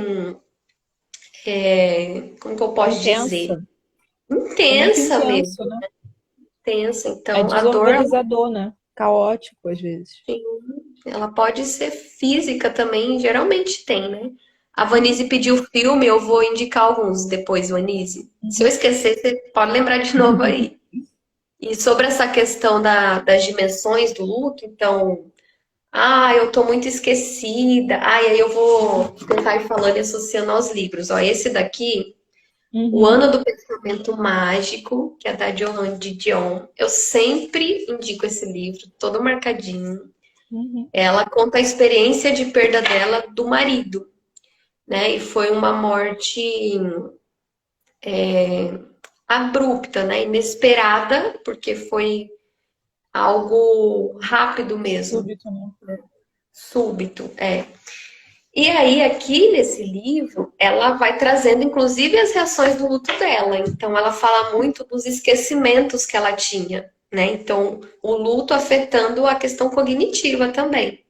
como que eu posso dizer? Intensa. É muito Intensa mesmo, intenso, né? tensa. É Então, a dor, desorganizador, né? Caótico às vezes. ela pode ser física também, geralmente tem, né? A Uhum. Vanise pediu filme, eu vou indicar alguns depois, Vanise. Se eu Uhum. esquecer, você pode lembrar de novo aí. E sobre essa questão das dimensões do luto, então, eu tô muito esquecida. E aí eu vou tentar ir falando e associando aos livros. Ó, esse daqui, O Uhum. Ano do Pensamento Mágico, que é da Johanne de Dion. Eu sempre indico esse livro, todo marcadinho. Uhum. Ela conta a experiência de perda dela do marido, né? E foi uma morte abrupta, né? Inesperada, porque foi algo rápido mesmo, Súbito, né? súbito, é. E aí, aqui nesse livro, ela vai trazendo, inclusive, as reações do luto dela. Então, ela fala muito dos esquecimentos que ela tinha, né? Então, o luto afetando a questão cognitiva também.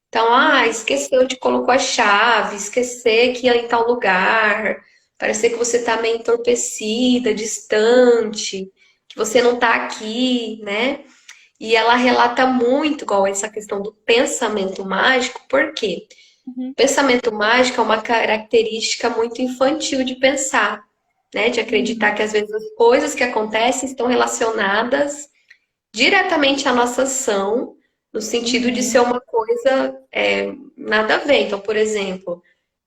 Então, Uhum. esqueceu de colocar a chave, esquecer que ia em tal lugar, parecer que você tá meio entorpecida, distante, que você não tá aqui, né? E ela relata muito, igual essa questão do pensamento mágico, por quê? Uhum. Pensamento mágico é uma característica muito infantil de pensar, né? De acreditar Uhum. que às vezes as coisas que acontecem estão relacionadas diretamente à nossa ação, no sentido de ser Uhum. uma coisa nada a ver. Então, por exemplo,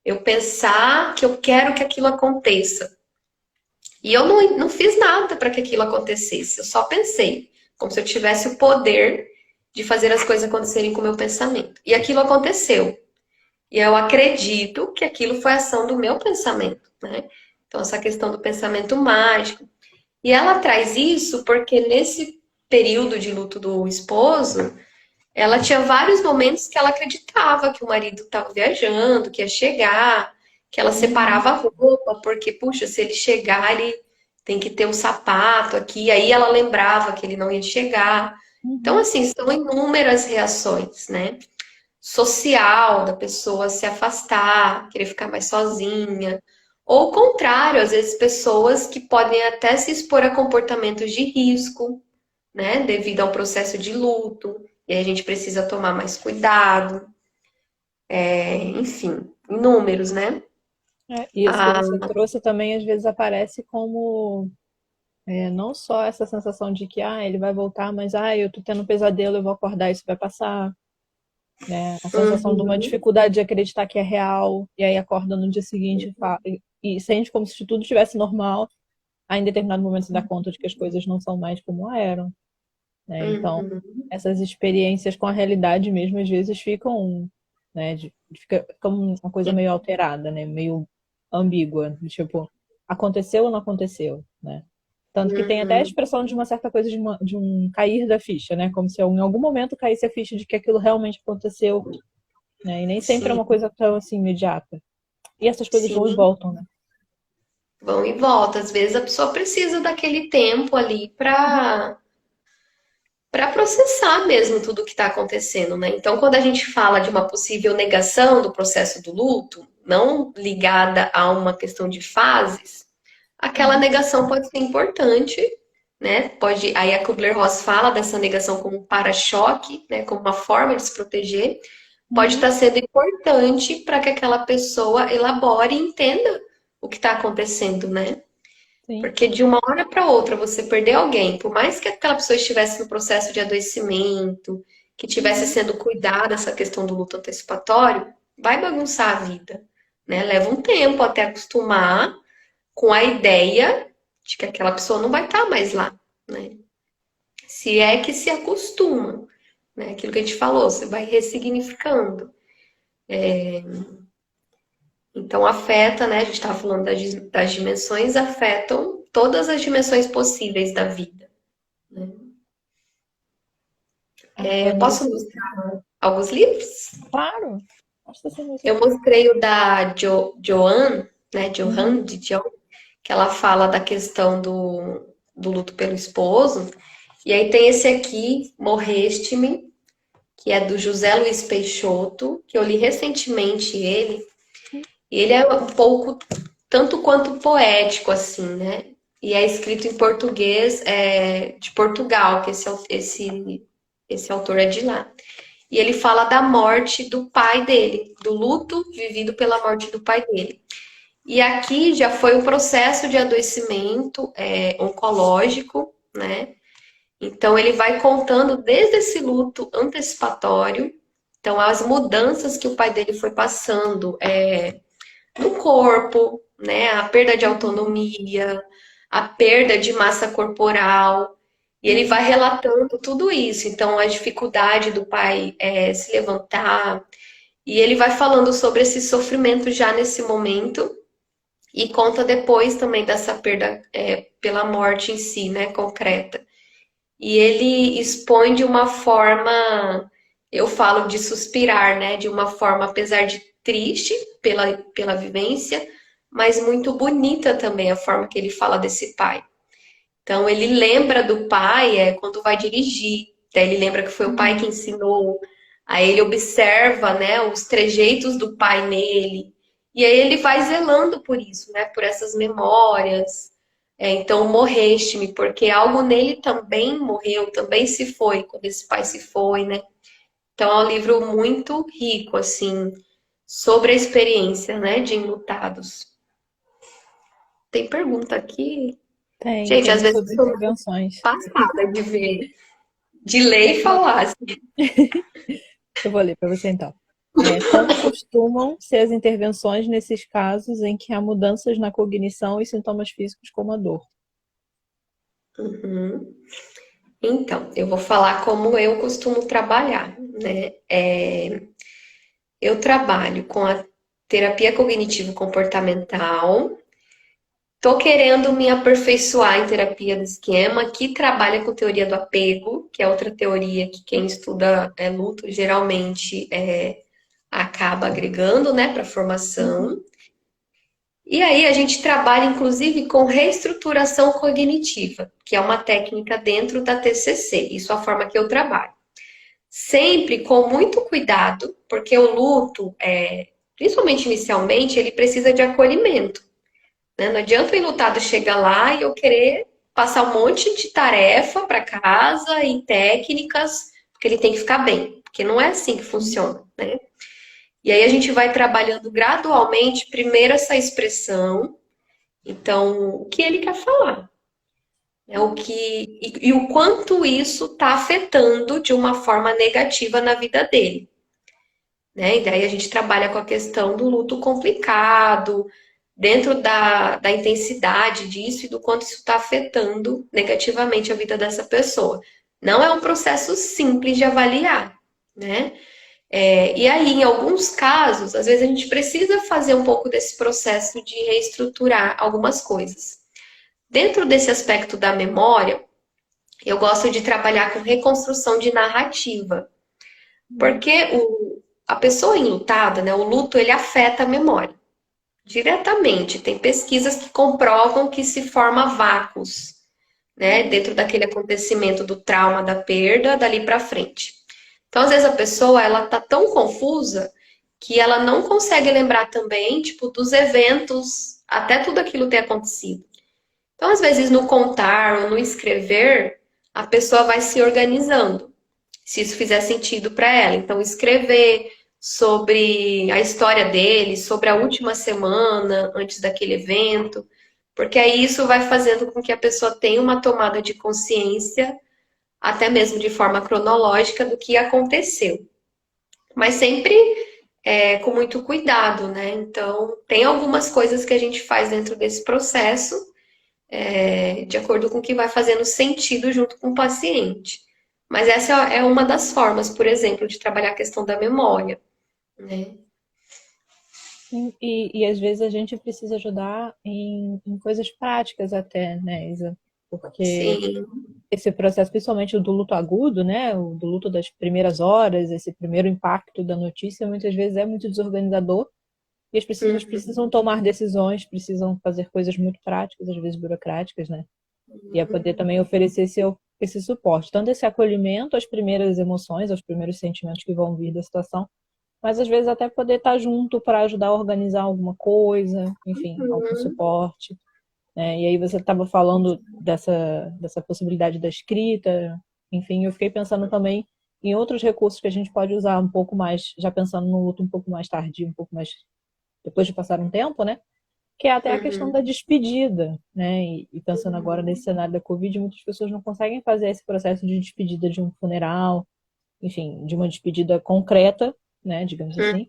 eu pensar que eu quero que aquilo aconteça. E eu não fiz nada para que aquilo acontecesse, eu só pensei, como se eu tivesse o poder de fazer as coisas acontecerem com o meu pensamento. E aquilo aconteceu. E eu acredito que aquilo foi ação do meu pensamento, né? Então, essa questão do pensamento mágico. E ela traz isso porque nesse período de luto do esposo, ela tinha vários momentos que ela acreditava que o marido estava viajando, que ia chegar, que ela Uhum. separava a roupa, porque, puxa, se ele chegar, ele tem que ter um sapato aqui. Aí ela lembrava que ele não ia chegar. Então, Uhum. assim, são inúmeras reações, né? Social, da pessoa se afastar, querer ficar mais sozinha. Ou o contrário, às vezes pessoas que podem até se expor a comportamentos de risco, né, devido ao processo de luto, e aí a gente precisa tomar mais cuidado, enfim, inúmeros, né? E isso que Ah, você trouxe também às vezes aparece como não só essa sensação de que ele vai voltar, mas eu tô tendo um pesadelo, eu vou acordar, isso vai passar, né? A sensação de uma uhum, dificuldade de acreditar que é real, e aí acorda no dia seguinte e sente como se tudo estivesse normal, aí em determinado momento se dá conta de que as coisas não são mais como eram, né? Então, uhum, essas experiências com a realidade mesmo às vezes ficam, né, fica uma coisa meio alterada, né? Meio ambígua, tipo, aconteceu ou não aconteceu, né? Tanto que tem até a uhum, expressão de uma certa coisa de um cair da ficha, né? Como se em algum momento caísse a ficha de que aquilo realmente aconteceu, né? E nem sempre é sim, uma coisa tão assim imediata. E essas coisas vão e sim. voltam, né? vão e voltam. Às vezes a pessoa precisa daquele tempo ali para processar mesmo tudo o que está acontecendo, né? Então, quando a gente fala de uma possível negação do processo do luto, não ligada a uma questão de fases, aquela Uhum, negação pode ser importante, né? Pode, aí a Kubler-Ross fala dessa negação como um para-choque, né? Como uma forma de se proteger. Pode uhum, estar sendo importante para que aquela pessoa elabore e entenda o que está acontecendo, né? sim. Porque de uma hora para outra você perder alguém, por mais que aquela pessoa estivesse no processo de adoecimento, que estivesse Uhum, sendo cuidada essa questão do luto antecipatório, vai bagunçar a vida, né? Leva um tempo até acostumar com a ideia de que aquela pessoa não vai estar mais lá, né? Se é que se acostuma, né? Aquilo que a gente falou, você vai ressignificando. Então afeta, né? A gente estava falando das dimensões, afetam todas as dimensões possíveis da vida. Eu posso Vanessa, mostrar alguns livros? claro. Acho que está sendo muito Eu legal. mostrei o da Joan, né? Uhum, Johan de Dion, que ela fala da questão do luto pelo esposo. E aí tem esse aqui, Morreste-me, que é do José Luiz Peixoto, que eu li recentemente ele. E ele é um pouco, tanto quanto poético, assim, né? E é escrito em português de Portugal, que esse autor é de lá. E ele fala da morte do pai dele, do luto vivido pela morte do pai dele. E aqui já foi um processo de adoecimento oncológico, né? Então ele vai contando desde esse luto antecipatório, então as mudanças que o pai dele foi passando no corpo, né? A perda de uhum, autonomia, a perda de massa corporal. E ele vai uhum, relatando tudo isso. Então, a dificuldade do pai se levantar. E ele vai falando sobre esse sofrimento já nesse momento. E conta depois também dessa perda pela morte em si, né? Concreta. E ele expõe de uma forma, eu falo de suspirar, né? De uma forma, apesar de triste pela vivência, mas muito bonita também a forma que ele fala desse pai. Então ele lembra do pai quando vai dirigir. Daí ele lembra que foi o pai que uhum. ensinou. Aí ele observa, né, os trejeitos do pai nele. E aí ele vai zelando por isso, né, por essas memórias. Então morreste-me, porque algo nele também morreu, também se foi quando esse pai se foi, né? Então é um livro muito rico, assim, sobre a experiência, né, de enlutados. Tem pergunta aqui? Gente, às Tem vezes sobre eu sou intervenções. passada de ver, de ler e falar, assim. Eu vou ler para você então. Como costumam ser as intervenções nesses casos em que há mudanças na cognição e sintomas físicos como a dor? Uhum. Então, eu vou falar como eu costumo trabalhar, né? Eu trabalho com a terapia cognitivo-comportamental. Tô querendo me aperfeiçoar em terapia do esquema, que trabalha com teoria do apego, que é outra teoria que quem estuda luto geralmente acaba agregando, né, para Uhum, formação. E aí a gente trabalha inclusive com reestruturação cognitiva, que é uma técnica dentro da TCC. Isso é a forma que eu trabalho. Sempre com muito cuidado, porque o luto, principalmente inicialmente, ele precisa de acolhimento, né? Não adianta o enlutado chegar lá e eu querer passar um monte de tarefa para casa e técnicas, porque ele tem que ficar bem, porque não é assim que sim. funciona, né? E aí a gente vai trabalhando gradualmente, primeiro essa expressão, então o que ele quer falar, né? O que e o quanto isso está afetando de uma forma negativa na vida dele, né? E daí a gente trabalha com a questão do luto complicado, dentro da intensidade disso e do quanto isso está afetando negativamente a vida dessa pessoa. Não é um processo simples de avaliar, né? E aí, em alguns casos, às vezes a gente precisa fazer um pouco desse processo de reestruturar algumas coisas. Dentro desse aspecto da memória, eu gosto de trabalhar com reconstrução de narrativa, Uhum, porque a pessoa enlutada, né, o luto, ele afeta a memória. diretamente. Tem pesquisas que comprovam que se forma vácuos, né, dentro daquele acontecimento do trauma, da perda, dali para frente. Então, às vezes a pessoa, ela tá tão confusa que ela não consegue lembrar também, tipo, dos eventos, até tudo aquilo ter acontecido. Então, às vezes, no contar ou no escrever, a pessoa vai se organizando, se isso fizer sentido para ela. Então, escrever sobre a história dele, sobre a última semana antes daquele evento, porque aí isso vai fazendo com que a pessoa tenha uma tomada de consciência, até mesmo de forma cronológica, do que aconteceu. Mas sempre com muito cuidado, né? Então, tem algumas coisas que a gente faz dentro desse processo, de acordo com o que vai fazendo sentido junto com o paciente. Mas essa é uma das formas, por exemplo, de trabalhar a questão da memória, né? E às vezes a gente precisa ajudar em coisas práticas até, né, Isa? Porque Sim. esse processo, principalmente o do luto agudo, né, o do luto das primeiras horas, esse primeiro impacto da notícia, muitas vezes é muito desorganizador e as pessoas precisam tomar decisões, precisam fazer coisas muito práticas, às vezes burocráticas, né? E é poder também oferecer esse suporte, tanto esse acolhimento às primeiras emoções, aos primeiros sentimentos que vão vir da situação, mas às vezes até poder estar junto para ajudar a organizar alguma coisa, enfim, algum Uhum. suporte, né? E aí você estava falando dessa possibilidade da escrita, enfim, eu fiquei pensando também em outros recursos que a gente pode usar um pouco mais, já pensando no luto um pouco mais tardio, um pouco mais depois de passar um tempo, né? Que é até a questão Uhum. da despedida, né? E pensando agora nesse cenário da Covid, muitas pessoas não conseguem fazer esse processo de despedida de um funeral, enfim, de uma despedida concreta, né? Digamos assim.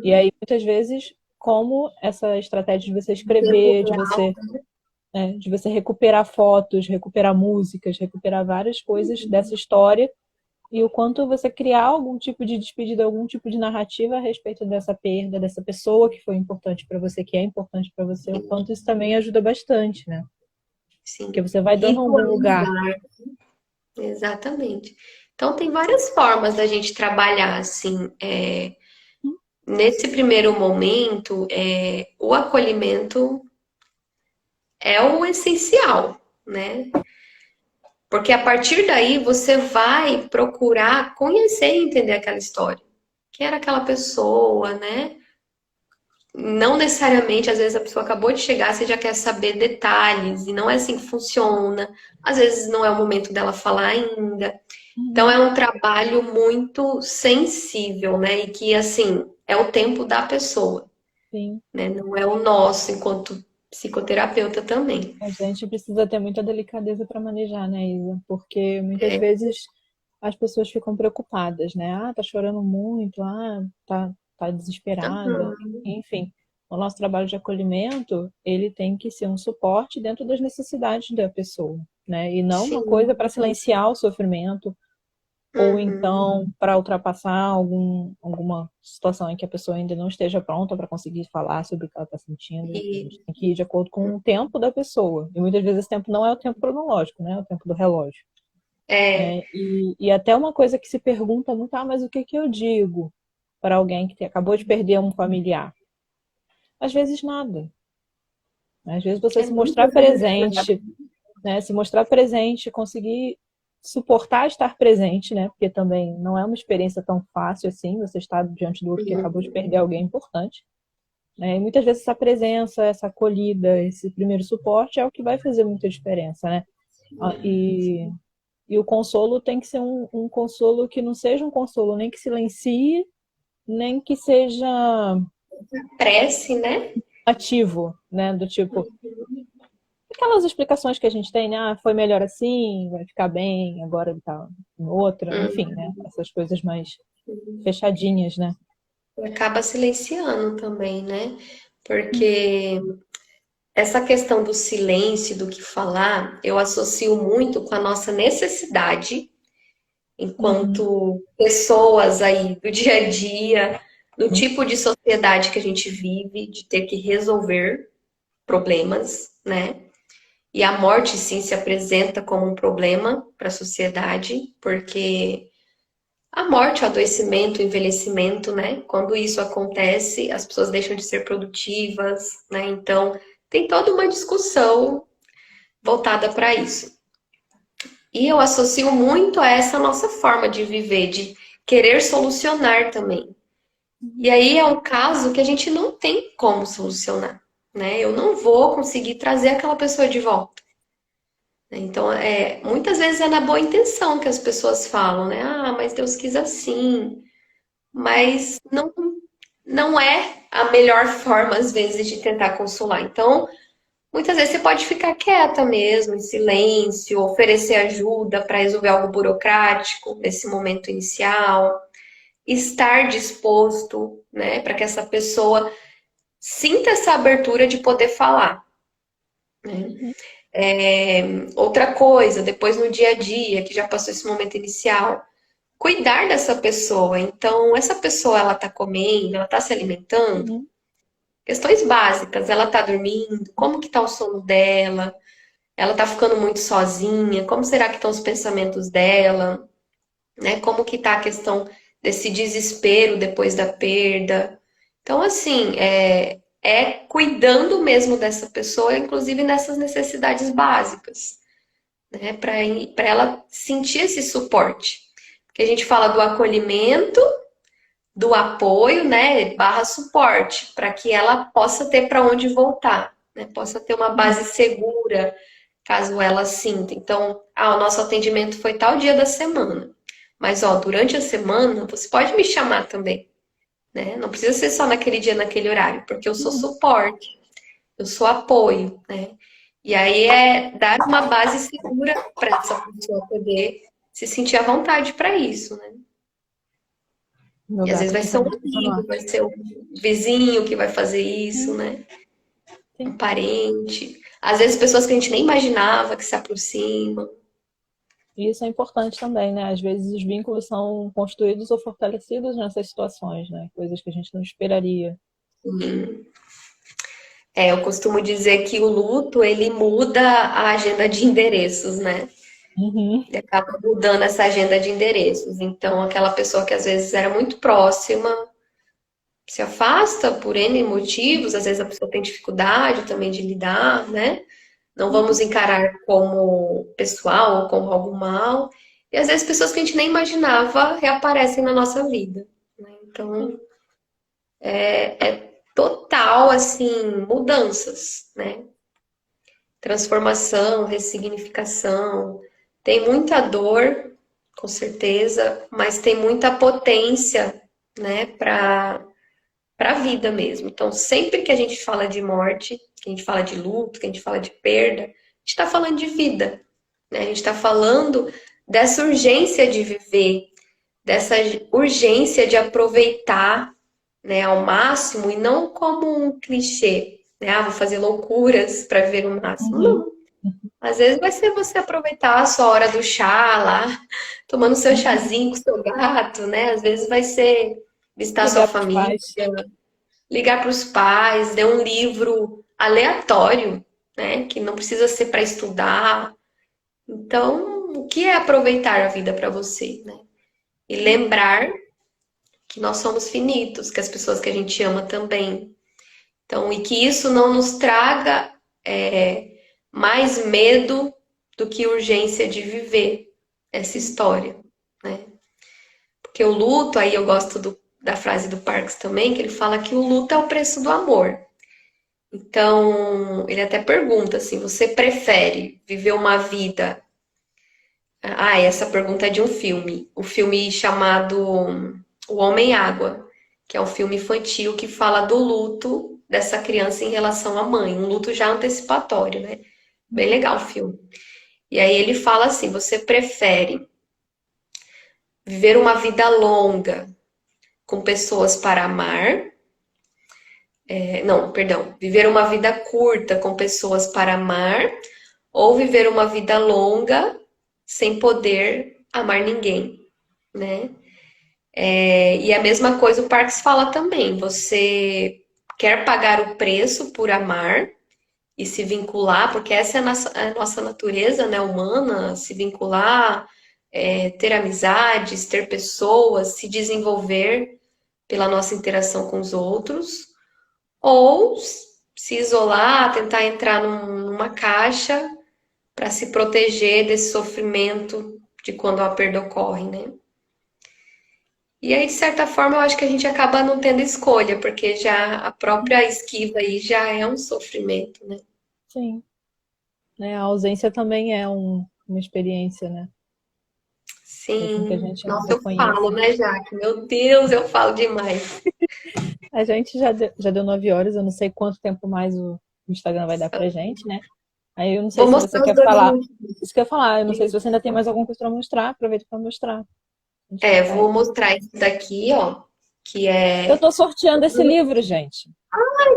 E Uhum. aí, muitas vezes, como essa estratégia de você Tempo escrever, real. de você recuperar fotos, recuperar músicas, recuperar várias coisas dessa história e o quanto você criar algum tipo de despedida, algum tipo de narrativa a respeito dessa perda, dessa pessoa que foi importante para você, que é importante para você, o quanto isso também ajuda bastante, né? Porque Sim. você vai dando algum lugar. Ritualizar. Exatamente. Então, tem várias formas da gente trabalhar, assim. Nesse primeiro momento, o acolhimento é o essencial, né? Porque a partir daí você vai procurar conhecer e entender aquela história. Quem era aquela pessoa, né? Não necessariamente, às vezes a pessoa acabou de chegar, você já quer saber detalhes, e não é assim que funciona. Às vezes não é o momento dela falar ainda. Então Uhum, é um trabalho muito sensível, né? E que, assim, é o tempo da pessoa, sim. né? Não é o nosso enquanto psicoterapeuta também. A gente precisa ter muita delicadeza para manejar, né, Isa? Porque muitas vezes as pessoas ficam preocupadas, né? Ah, tá chorando muito, tá desesperada. Enfim, o nosso trabalho de acolhimento, ele tem que ser um suporte dentro das necessidades da pessoa, né? E não uma Sim. coisa para silenciar o sofrimento ou Uhum. então para ultrapassar alguma situação em que a pessoa ainda não esteja pronta para conseguir falar sobre o que ela está sentindo. A E gente tem que ir de acordo com o tempo da pessoa. E muitas vezes esse tempo não é o tempo cronológico, né? É o tempo do relógio. é, Né? E até uma coisa que se pergunta muito, mas o que que eu digo para alguém que acabou de perder um familiar? Às vezes nada. Às vezes você é se muito mostrar delicado. presente, né? Se mostrar presente, conseguir suportar estar presente, né? Porque também não é uma experiência tão fácil assim, você está diante do outro que acabou de perder alguém importante. Né? E muitas vezes essa presença, essa acolhida, esse primeiro suporte é o que vai fazer muita diferença, né? Ah, e o consolo tem que ser um consolo que não seja um consolo nem que silencie, nem que seja Prece, né? ativo, né? Do tipo, aquelas explicações que a gente tem, né? Ah, foi melhor assim, vai ficar bem, agora ele tá em outra, enfim, né? Essas coisas mais fechadinhas, né? Acaba silenciando também, né? Porque essa questão do silêncio, do que falar, eu associo muito com a nossa necessidade, Uhum, enquanto pessoas aí do dia a dia, do tipo de sociedade que a gente vive, de ter que resolver problemas, né? E a morte, sim, se apresenta como um problema para a sociedade, porque a morte, o adoecimento, o envelhecimento, né? Quando isso acontece, as pessoas deixam de ser produtivas, né? Então, tem toda uma discussão voltada para isso. E eu associo muito a essa nossa forma de viver, de querer solucionar também. E aí é um caso que a gente não tem como solucionar, né? Eu não vou conseguir trazer aquela pessoa de volta. Então, muitas vezes é na boa intenção que as pessoas falam, né? Ah, mas Deus quis assim. Mas não é a melhor forma, às vezes, de tentar consolar. Então, muitas vezes você pode ficar quieta mesmo, em silêncio, oferecer ajuda para resolver algo burocrático nesse momento inicial, estar disposto, né, para que essa pessoa sinta essa abertura de poder falar. Né? Uhum. Outra coisa, depois no dia a dia, que já passou esse momento inicial, cuidar dessa pessoa. Então, essa pessoa, ela tá comendo, ela tá se alimentando. Uhum. Questões básicas, ela tá dormindo, como que tá o sono dela? Ela tá ficando muito sozinha? Como será que estão os pensamentos dela? Né? Como que tá a questão desse desespero depois da perda? Então, assim, é cuidando mesmo dessa pessoa, inclusive nessas necessidades básicas, né? Para ela sentir esse suporte. Porque a gente fala do acolhimento, do apoio, né, barra suporte, para que ela possa ter para onde voltar, né, possa ter uma base segura, caso ela sinta. Então, o nosso atendimento foi tal dia da semana, mas ó, durante a semana você pode me chamar também, né? Não precisa ser só naquele dia, naquele horário, porque eu sou Uhum. suporte, eu sou apoio, né? E aí é dar uma base segura para essa pessoa poder se sentir à vontade para isso, né? Meu E às vezes gato vai ser um tentando amigo, funcionar. vai ser um vizinho que vai fazer isso, Uhum. né? Um Sim. parente. Às vezes pessoas que a gente nem imaginava que se aproximam. E isso é importante também, né? Às vezes os vínculos são construídos ou fortalecidos nessas situações, né? Coisas que a gente não esperaria. Eu costumo dizer que o luto, ele muda a agenda de endereços, né? Uhum. Ele acaba mudando essa agenda de endereços. Então, aquela pessoa que às vezes era muito próxima, se afasta por N motivos, às vezes a pessoa tem dificuldade também de lidar, né? Não vamos Uhum. encarar como pessoal ou como algo mal. E às vezes pessoas que a gente nem imaginava reaparecem na nossa vida. Né? Então, Sim. total, assim, mudanças, né? Transformação, ressignificação. Tem muita dor, com certeza, mas tem muita potência, né, para a vida mesmo. Então, sempre que a gente fala de morte, que a gente fala de luto, que a gente fala de perda, a gente está falando de vida, né? A gente está falando dessa urgência de viver, dessa urgência de aproveitar, né, ao máximo e não como um clichê, né? Ah, vou fazer loucuras para viver o máximo. Uhum. Não. Às vezes vai ser você aproveitar a sua hora do chá lá, tomando seu Uhum. chazinho com seu gato, né? Às vezes vai ser visitar sua Ligar para os família, pais. ligar para os pais, ler um livro aleatório, né? Que não precisa ser para estudar. Então, o que é aproveitar a vida para você, né? E lembrar que nós somos finitos, que as pessoas que a gente ama também. Então, e que isso não nos traga mais medo do que urgência de viver essa história, né? Porque o luto, aí eu gosto da frase do Parks também, que ele fala que o luto é o preço do amor. Então, ele até pergunta assim: você prefere viver uma vida? Ah, essa pergunta é de um filme. O filme chamado O Homem-Água, que é um filme infantil que fala do luto dessa criança em relação à mãe, um luto já antecipatório, né? Bem Uhum. legal o filme. E aí ele fala assim: você prefere viver uma vida longa com pessoas para amar? Não, perdão. Viver uma vida curta com pessoas para amar ou viver uma vida longa sem poder amar ninguém, né? E a mesma coisa o Parks fala também. Você quer pagar o preço por amar e se vincular, porque essa é a nossa natureza, né, humana, se vincular, ter amizades, ter pessoas, se desenvolver pela nossa interação com os outros, ou se isolar, tentar entrar numa caixa para se proteger desse sofrimento de quando a perda ocorre, né? E aí, de certa forma, eu acho que a gente acaba não tendo escolha, porque já a própria esquiva aí já é um sofrimento, né? Sim, né? A ausência também é uma experiência, né? Mesmo que a Sim, gente não nossa, eu falo, reconheça. né, Jaque? Meu Deus, eu falo demais. A gente já deu 9 horas, eu não sei quanto tempo mais o Instagram vai dar pra gente, né? Aí eu não sei Vou se você mostrar os quer dois falar. últimos. Isso que eu ia falar, eu não sei se você ainda tem mais alguma coisa pra mostrar. Aproveita pra mostrar. A gente Vou consegue. mostrar esse daqui, ó, que Eu é tô sorteando esse livro, gente.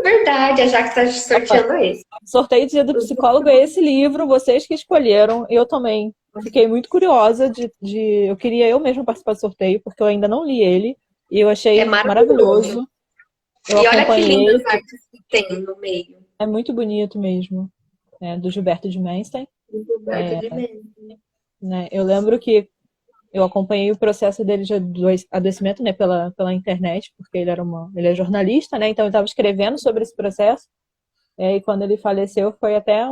verdade, a Jaque tá sorteando esse. Sorteio Dia do Psicólogo é esse livro, vocês que escolheram. Eu também fiquei muito curiosa eu queria eu mesma participar do sorteio, porque eu ainda não li ele. E eu É achei maravilhoso. maravilhoso. Eu E olha que acompanhei, lindas artes que tem no meio. é muito bonito mesmo, né, do Gilberto de Menstein. Descoberta de medo. Né? Eu lembro que eu acompanhei o processo dele de adoecimento, né, pela internet, porque ele é jornalista, né, então ele estava escrevendo sobre esse processo. E quando ele faleceu, foi até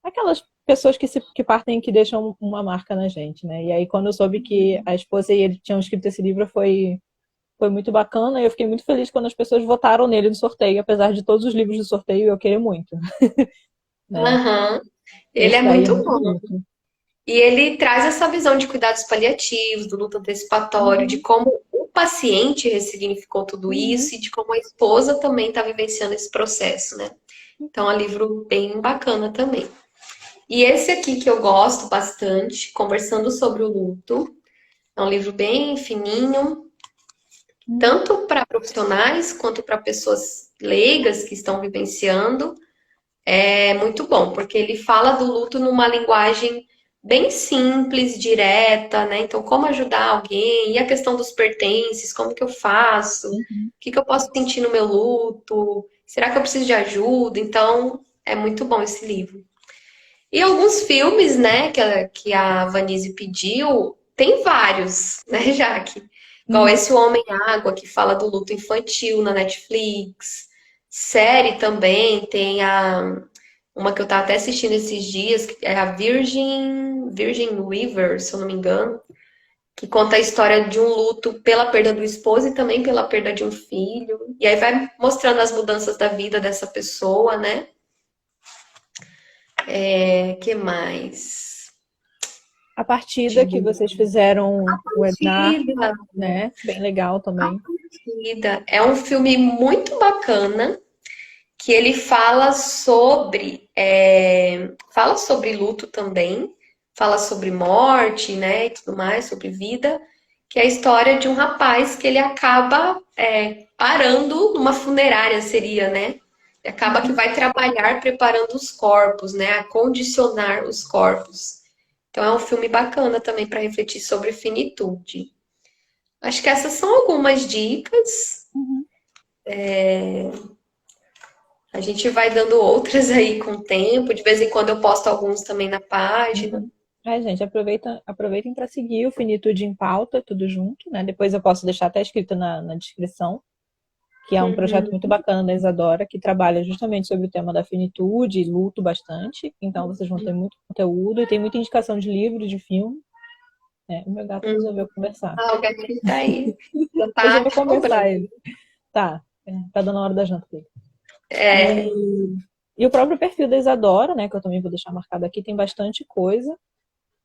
aquelas pessoas que partem e que deixam uma marca na gente, né? E aí, quando eu soube que a esposa e ele tinham escrito esse livro, foi muito bacana. E eu fiquei muito feliz quando as pessoas votaram nele no sorteio, apesar de todos os livros do sorteio eu querer muito, né? Aham. Ele é Esse daí é muito muito bom. bonito. E ele traz essa visão de cuidados paliativos, do luto antecipatório, de Uhum, como o paciente ressignificou tudo uhum, isso e de como a esposa também está vivenciando esse processo, né? Então, é um livro bem bacana também. E esse aqui que eu gosto bastante, Conversando sobre o Luto, é um livro bem fininho, uhum, tanto para profissionais quanto para pessoas leigas que estão vivenciando. É muito bom, porque ele fala do luto numa linguagem bem simples, direta, né? Então, como ajudar alguém, e a questão dos pertences, como que eu faço, o uhum, que que eu posso sentir no meu luto, será que eu preciso de ajuda? Então, é muito bom esse livro. E alguns filmes, né, que a Vanise pediu, tem vários, né, Jaque? Igual uhum. esse O Homem-Água, que fala do luto infantil na Netflix. Série também, tem uma que eu tava até assistindo esses dias, que é a Virgin River, se eu não me engano, que conta a história de um luto pela perda do esposo e também pela perda de um filho. E aí vai mostrando as mudanças da vida dessa pessoa, né? Que mais? A partida De que vocês fizeram o webinar, Divertida. né? Bem legal também. É um filme muito bacana que ele fala sobre luto também, fala sobre morte, né, e tudo mais, sobre vida, que é a história de um rapaz que ele acaba parando numa funerária, seria, né? E acaba que Uhum. vai trabalhar preparando os corpos, né, acondicionar os corpos. Então é um filme bacana também para refletir sobre finitude. Acho que essas são algumas dicas. Uhum. A gente vai dando outras aí com o tempo. De vez em quando eu posto alguns também na página. Uhum. Gente, aproveitem para seguir o Finitude em Pauta, tudo junto, né? Depois eu posso deixar até escrito na descrição, que é um projeto Uhum. muito bacana da Isadora, que trabalha justamente sobre o tema da finitude e luto bastante. Então vocês vão ter muito conteúdo e tem muita indicação de livro, de filme. Né? O meu gato resolveu conversar. Ah, o gatinho tá aí. Já tá Resolveu te cobrando. conversar ele. Tá, tá dando a hora da janta dele. É. E o próprio perfil da Isadora, né, que eu também vou deixar marcado aqui, tem bastante coisa.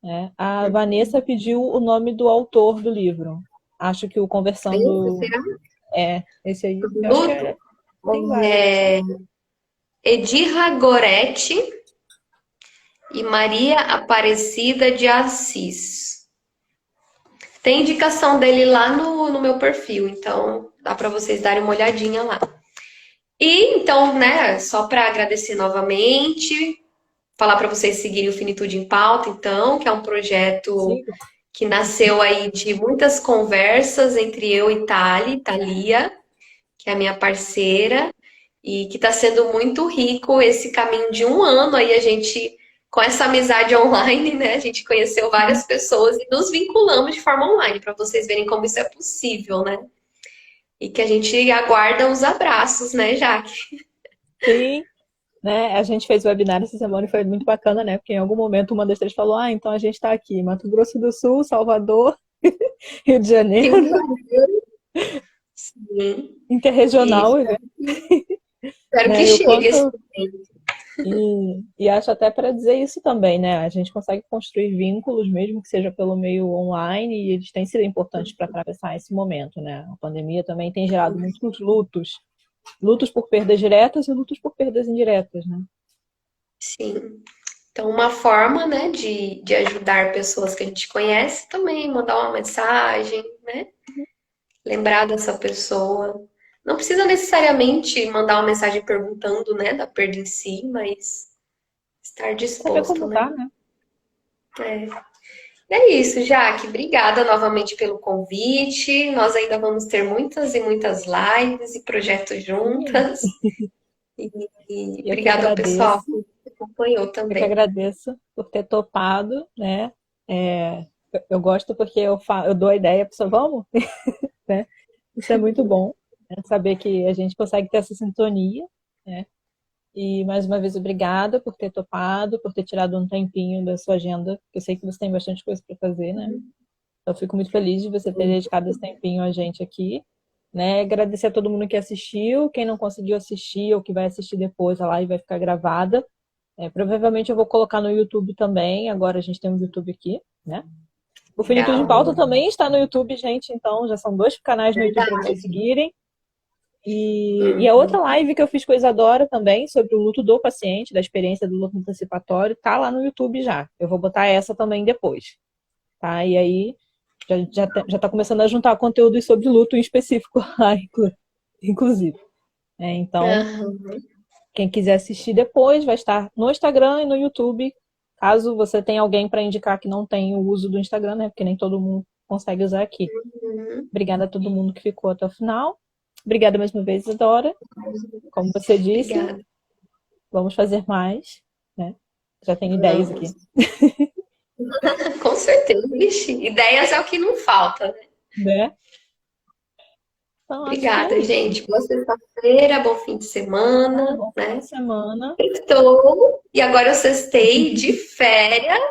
Né? A Vanessa pediu o nome do autor do livro. Acho que o Esse, Conversando será? esse aí. Do Eu acho que luto? tem vários. Edirra Goretti e Maria Aparecida de Assis. Tem indicação dele lá no meu perfil, então dá para vocês darem uma olhadinha lá. E então, né, só para agradecer novamente, falar para vocês seguirem o Finitude em Pauta, então, que é um projeto Siga. que nasceu aí de muitas conversas entre eu e Thalia, que é a minha parceira, e que está sendo muito rico esse caminho de um ano aí a gente com essa amizade online, né? A gente conheceu várias pessoas e nos vinculamos de forma online, para vocês verem como isso é possível, né? E que a gente aguarda os abraços, né, Jaque? Sim, né? A gente fez o webinar essa semana e foi muito bacana, né? Porque em algum momento uma das três falou: Ah, então a gente está aqui, Mato Grosso do Sul, Salvador, Rio de Rio de Janeiro, Janeiro, sim. E interregional, espero que né? E o chegue esse quanto. momento. E acho até para dizer isso também, né? A gente consegue construir vínculos, mesmo que seja pelo meio online, e eles têm sido importantes para atravessar esse momento, né? A pandemia também tem gerado muitos lutos, lutos por perdas diretas e lutos por perdas indiretas, né? Sim. Então, uma forma, né, de ajudar pessoas que a gente conhece também, mandar uma mensagem, né? Lembrar dessa pessoa. Não precisa necessariamente mandar uma mensagem perguntando, né, da perda em si, mas estar Saber disposto, como né? tá, né? É. É isso, Jaque. Obrigada novamente pelo convite. Nós ainda vamos ter muitas e muitas lives e projetos Sim. juntas. E, e E eu que obrigada ao pessoal agradeço, que acompanhou eu que também. agradeço por ter topado, né? Eu gosto porque eu dou a ideia, a pessoa, vamos, né? Isso é muito bom, né? Saber que a gente consegue ter essa sintonia, né? E mais uma vez, obrigada por ter topado, por ter tirado um tempinho da sua agenda, porque eu sei que você tem bastante coisa para fazer, né? Então, eu fico muito feliz de você ter dedicado esse tempinho a gente aqui, né? Agradecer a todo mundo que assistiu, quem não conseguiu assistir ou que vai assistir depois, a live vai ficar gravada. Provavelmente eu vou colocar no YouTube também, agora a gente tem um YouTube aqui, né? O Finitude em Legal. Pauta também está no YouTube, gente, então já são 2 canais no YouTube para vocês Verdade. seguirem. E a outra live que eu fiz com a Isadora também, sobre o luto do paciente, da experiência do luto antecipatório, tá lá no YouTube já. Eu vou botar essa também depois, tá? E aí já tá começando a juntar conteúdos sobre luto em específico lá, inclusive. Então, Aham. quem quiser assistir depois vai estar no Instagram e no YouTube, caso você tenha alguém para indicar que não tem o uso do Instagram, né? Porque nem todo mundo consegue usar aqui. Uhum. Obrigada a todo mundo que ficou até o final. Obrigada mais uma vez, Isadora. Como você disse, Obrigada. vamos fazer mais, né? Já tenho ideias aqui, Vamos. Com certeza. Ixi, ideias é o que não falta, né? né? Então, acho que é Obrigada, isso. gente. Boa sexta-feira, bom fim de Tá semana, bom, final né? de semana. Estou. E agora eu sextei de férias,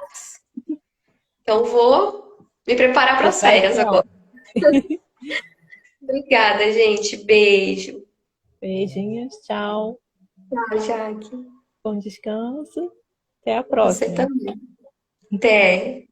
então vou me preparar para as férias Preparação. agora. Obrigada, gente. Beijo. Beijinhos, tchau. Tchau, Jaque. Bom descanso. Até a Você próxima. também. Até.